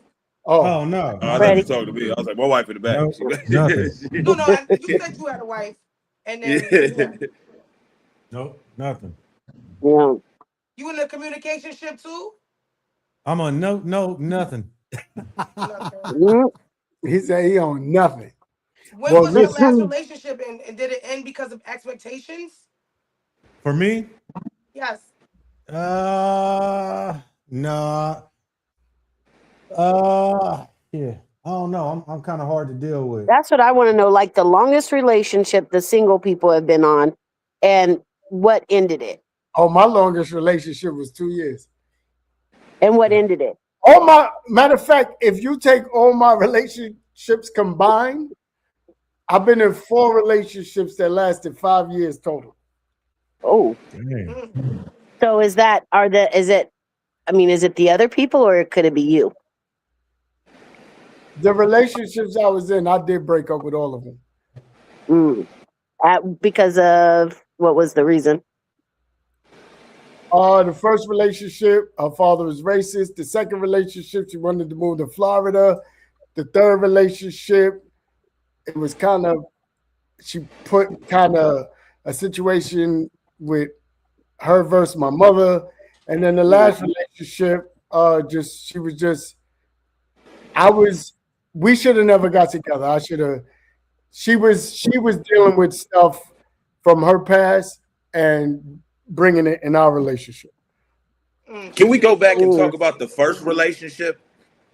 Oh, Oh no. Oh, I thought Freddie. you were talking to me. I was like, my wife in the back. Nope. Nothing. No, you said you had a wife, and then Yeah. Nope. Nothing. Yeah. you in a communicationship too? I'm on nothing. Nothing. Mm. he said he on nothing. When Well, was your last listen, relationship, and did it end because of expectations? For me, Yes. nah. Yeah. I don't know. I'm kind of hard to deal with. That's what I want to know. Like the longest relationship the single people have been on, and what ended it, oh, my longest relationship was 2 years. and what ended it. All my matter of fact, if you take all my relationships combined, I've been in 4 relationships that lasted 5 years total. Oh, Mm. so is it? I mean, is it the other people, or could it be you? The relationships I was in, I did break up with all of them. Because of what was the reason? The first relationship, her father was racist. The second relationship, she wanted to move to Florida. The third relationship, it was kind of, she put kind of a situation with her versus my mother. And then the last relationship, we should have never got together. She was dealing with stuff from her past and bringing it in our relationship. Can we go back and talk about the first relationship?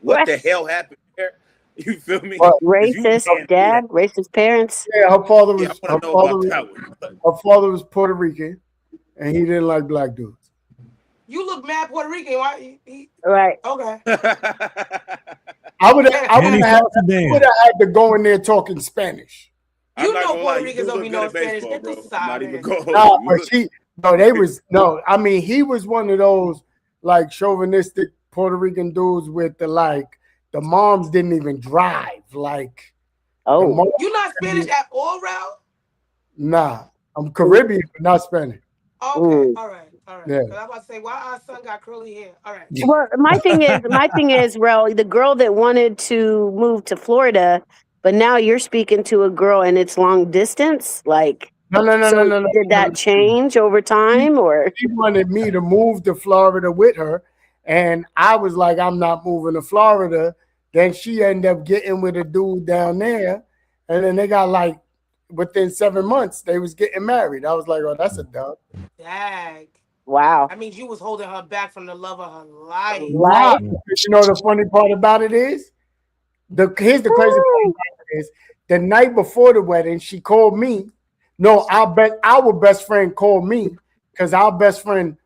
What the hell happened there? You feel me? What, racist dad, racist parents? Yeah, her father was. Yeah, I want to know about that one. Her father was Puerto Rican, and he didn't like black dudes. You look mad Puerto Rican. Why? Right. Okay. I would have had to go in there talking Spanish. You know Puerto Ricans don't be knowing Spanish. Get bro. this I'm not even going. I mean, he was one of those like chauvinistic Puerto Rican dudes with the moms didn't even drive. Like, you not Spanish at all, Ralph? Nah, I'm Caribbean, but not Spanish. Okay, all right. Yeah. Because I'm about to say, why our son got curly hair? All right. Well, my thing is, Rel, the girl that wanted to move to Florida, but now you're speaking to a girl and it's long distance. Like, no. Did that change over time, or she wanted me to move to Florida with her, and I was like, I'm not moving to Florida. Then she ended up getting with a dude down there, and then they got like within 7 months they was getting married. I was like, oh, that's a dub. Dag. Wow. I mean, you was holding her back from the love of her life. Wow. You know the funny part about it is, here's the crazy part about it is, the night before the wedding, she called me. No, our best friend called me because our best friend,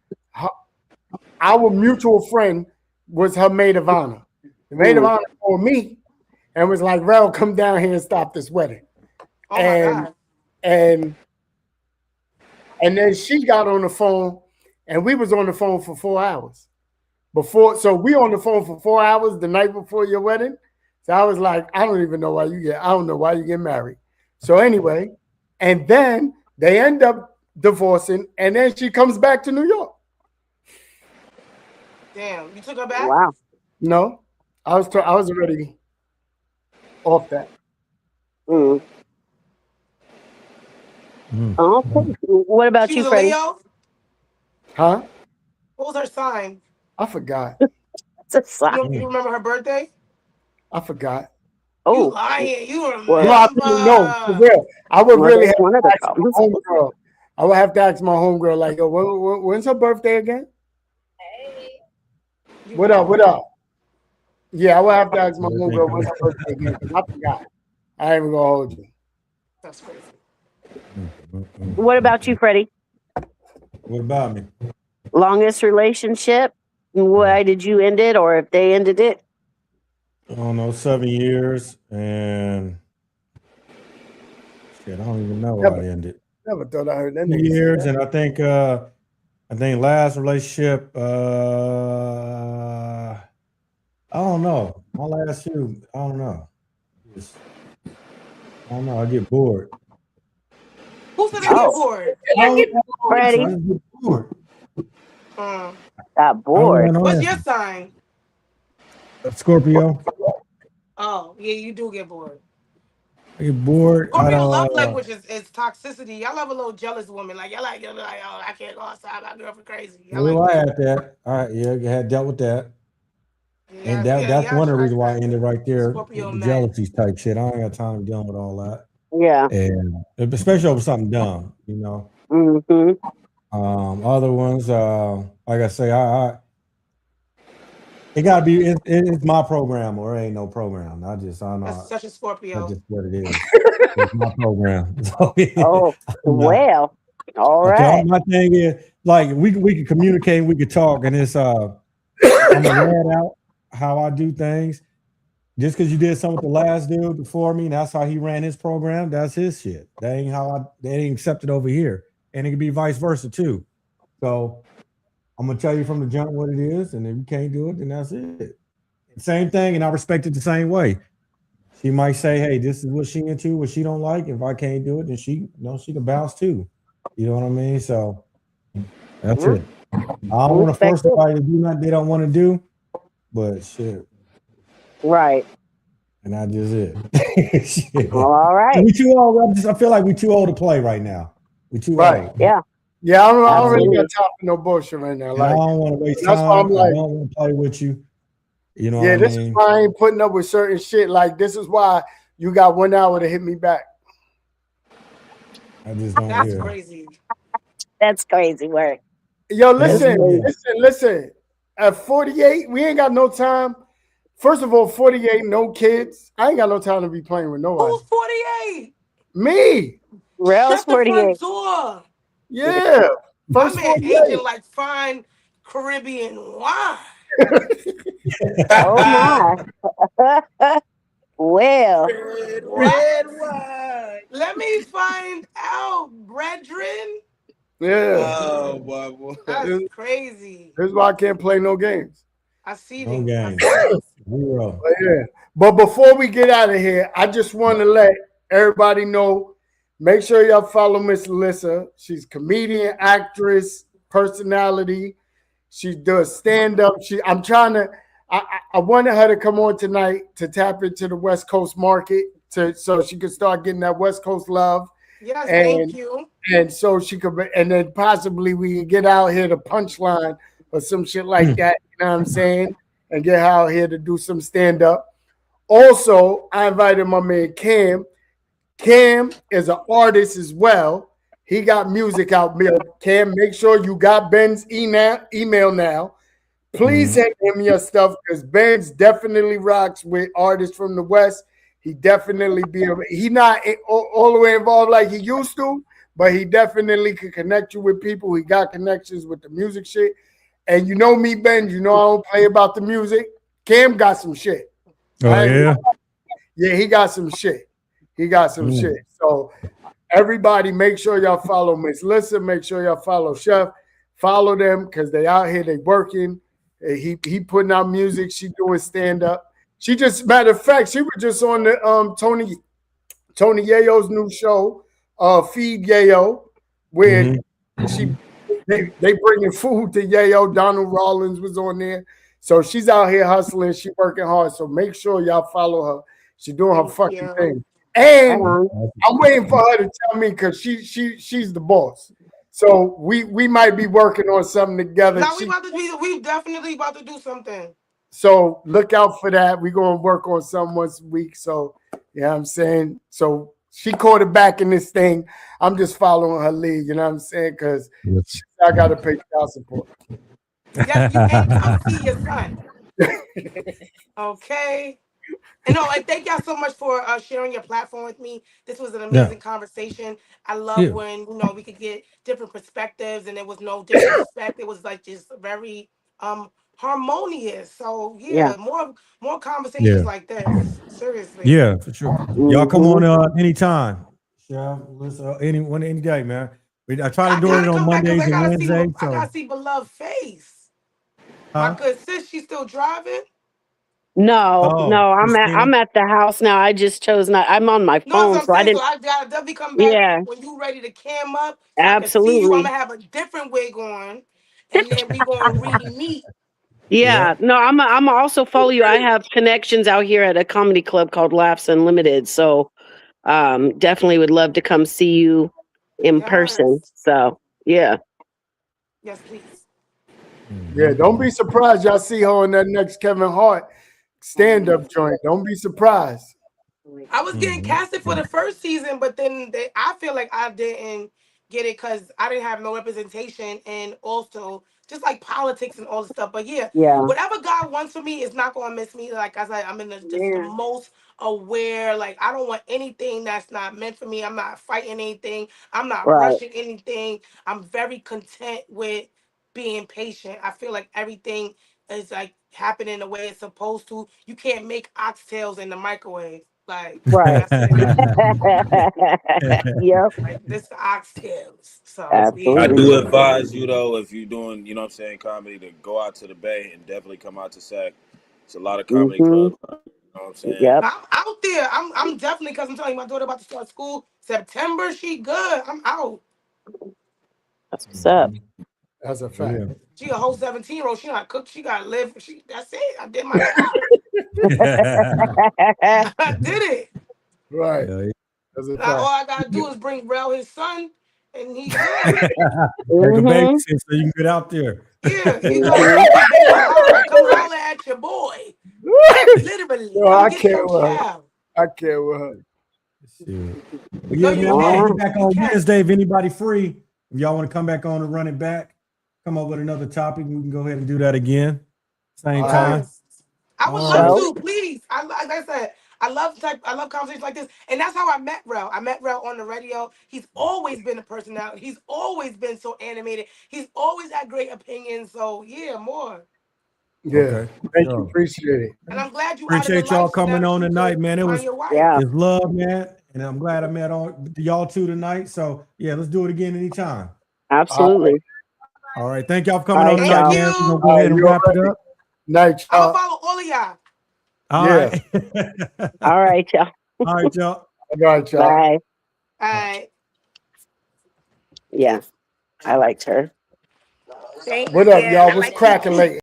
our mutual friend, was her maid of honor. The maid of honor called me and was like, "Rel, come down here and stop this wedding." Oh my God. And then she got on the phone, and we was on the phone for 4 hours. So we on the phone for 4 hours the night before your wedding. So I was like, I don't know why you get married. So anyway, and then they end up divorcing, and then she comes back to New York. Damn, you took her back? Wow. No, I was already off that. Mm. Okay. What about She you, was a Freddie? Leo? Huh? What was her sign? I forgot. It's a sign. You remember her birthday? I forgot. You Oh, lying. You remember. Well, No, I didn't know. For real. I would well, really there's have one to of the ask my problems. homegirl. I would have to ask my homegirl, like, yo, when's her birthday again? What up? What up? Yeah, I would have to ask my homegirl when's her birthday again, because I forgot. I ain't even gonna hold you. That's crazy. What about you, Freddie? What about me? Longest relationship? Why did you end it, or if they ended it? I don't know, 7 years, and shit, I don't even know why it ended. Never thought I heard that 2 nigga say years, that. and I think last relationship, I don't know. My last few, I don't know. I don't know. I get bored. Who said they get bored? Freddie I get bored. Mm. got bored. What's your sign? Scorpio. Oh, yeah, you do get bored. I get bored. I Scorpio don't. love language is toxicity. Y'all love a little jealous woman. Like y'all like, oh, I can't go outside. My girlfriend crazy. Y'all Well, like I that. had that. All right, yeah, I had dealt with that, Yeah, and that's one of the reasons why I ended right there. Scorpio The men. jealousy type shit. I ain't got time dealing with all that, Yeah. and especially over something dumb, you know. Mm-hmm. Other ones, like I say, it gotta be. It's my program, or it ain't no program. I don't know. That's such a Scorpio. That's just what it is. It's my program. So, Oh, well. All okay, right. my thing is like we can communicate, we can talk, and it's I'm gonna lay it out how I do things. Just because you did something with the last dude before me, that's how he ran his program. That's his shit. That ain't accepted over here, and it can be vice versa too. So I'm gonna tell you from the jump what it is, and if you can't do it, then that's it. Same thing, and I respect it the same way. She might say, "Hey, this is what she into, what she don't like. If I can't do it, then she can bounce too." You know what I mean? So that's it. I don't want to force somebody to do nothing they don't want to do, but shit. Right. And that just it. Shit. All right. We too old. I feel like we too old to play right now. We too old. Yeah. Yeah, I don't really got time for no bullshit right now. And Like, I don't want to waste that's why time. I'm like, I don't want to play with you. You know yeah, what I this mean? is why I ain't putting up with certain shit. Like, this is why you got 1 hour to hit me back. I just don't. That's Yeah. crazy. That's crazy work. Yo, listen. At 48, we ain't got no time. First of all, 48, no kids. I ain't got no time to be playing with nobody. Who's 48? Me. Rail's Shut the 48. front door. Yeah. My First man 48. aging like fine Caribbean wine. Oh my. Well. Red wine. Let me find out, brethren. Yeah. Oh, boy. That's crazy. This is why I can't play no games. I see No it. games. Zero. But yeah. But before we get out of here, I just want to let everybody know. Make sure y'all follow Miss Alyssa. She's comedian, actress, personality. She does stand-up. I wanted her to come on tonight to tap into the West Coast market so she could start getting that West Coast love. Yes, thank you. And so she could, and then possibly we can get out here to Punchline or some shit like that. You know what I'm saying? And get out here to do some stand-up. Also, I invited my man Cam. Cam is an artist as well. He got music out there. Cam, make sure you got Ben's email now. Please send him your stuff because Ben's definitely rocks with artists from the West. He definitely he not all the way involved like he used to, but he definitely could connect you with people. He got connections with the music shit. And you know me, Ben, you know I don't play about the music. Cam got some shit. Oh, yeah? Yeah, he got some shit. He got some shit. So everybody, make sure y'all follow Miss Lissa. Make sure y'all follow Chef. Follow them because they out here, they working. He putting out music. She doing stand-up. She just, matter of fact, she was just on the Tony Yayo's new show, Feed Yayo, where she they bringing food to Yayo. Donald Rollins was on there, so she's out here hustling. She working hard. So make sure y'all follow her. She's doing her fucking thing. And I'm waiting for her to tell me because she's the boss. So we might be working on something together. Now we definitely about to do something. So look out for that. We're gonna work on something once a week. So you know what I'm saying? So she quarterback in this thing. I'm just following her lead, you know what I'm saying? Because I gotta pay child support. Yes, you can come see your son. Okay. And no, like thank y'all so much for sharing your platform with me. This was an amazing conversation. I love when we could get different perspectives, and there was no disrespect. It was like just very harmonious. So more conversations like this. Seriously. Yeah, for sure. Y'all come on anytime. Yeah, listen, any day, man. I try to do it on Mondays and Wednesdays. I gotta see beloved face. My good sis, she's still driving. No, I'm at the house now. I just chose not. I'm on my phone, so I didn't. So I gotta definitely come back when you ready to cam up. So absolutely. I can see you. I'm gonna have a different wig on, and then we gonna re-meet. Yeah, no, I'm also follow you. I have connections out here at a comedy club called Laughs Unlimited. So definitely would love to come see you in person. So yes, please. Yeah, don't be surprised y'all see her on that next Kevin Hart stand-up joint. Don't be surprised. I was getting casted for the first season, but then I feel like I didn't get it because I didn't have no representation, and also just like politics and all the stuff. But whatever God wants for me is not gonna miss me. Like I said, I'm in just the most aware. Like I don't want anything that's not meant for me. I'm not fighting anything. I'm not rushing anything. I'm very content with being patient. I feel like everything is like happening the way it's supposed to. You can't make oxtails in the microwave. Like that's it. Yep. Like this oxtails. So I do advise you though, if you're doing, you know what I'm saying, comedy, to go out to the Bay and definitely come out to SAC. It's a lot of comedy clubs. You know what I'm saying? Yep. I'm out there. I'm definitely, because I'm telling you, my daughter about to start school September. She good. I'm out. That's what's up. That's a fact. Yeah. She a whole 17-year-old. She not cook. She got to live. That's it. I did my job. I did it. Right. Now all I gotta do is bring Rel his son, and he good. Take a babysit so you can get out there. Yeah, he gonna come holler at your boy. Literally. No, I can't with her. I can't with her. Yeah, man, I'll be back on Wednesday if anybody free. If y'all want to come back on and run it back, come up with another topic, we can go ahead and do that again. Same time. I would love to, please. Like I said, I love conversations like this, and that's how I met Rel. I met Rel on the radio. He's always been a personality. He's always been so animated. He's always had great opinions. So yeah, more. Yeah, thank you. Appreciate it. And I'm glad you appreciate y'all coming on tonight, man. It was it's love, man, and I'm glad I met y'all two tonight. So yeah, let's do it again anytime. Absolutely. All right, thank y'all for coming on tonight, man. We're gonna go ahead and wrap it up. Night, I'm gonna follow all of y'all. All right. All right, y'all. All right, y'all. All right, y'all. Bye. All right. Yeah, I liked her. What up, y'all? What's cracking late?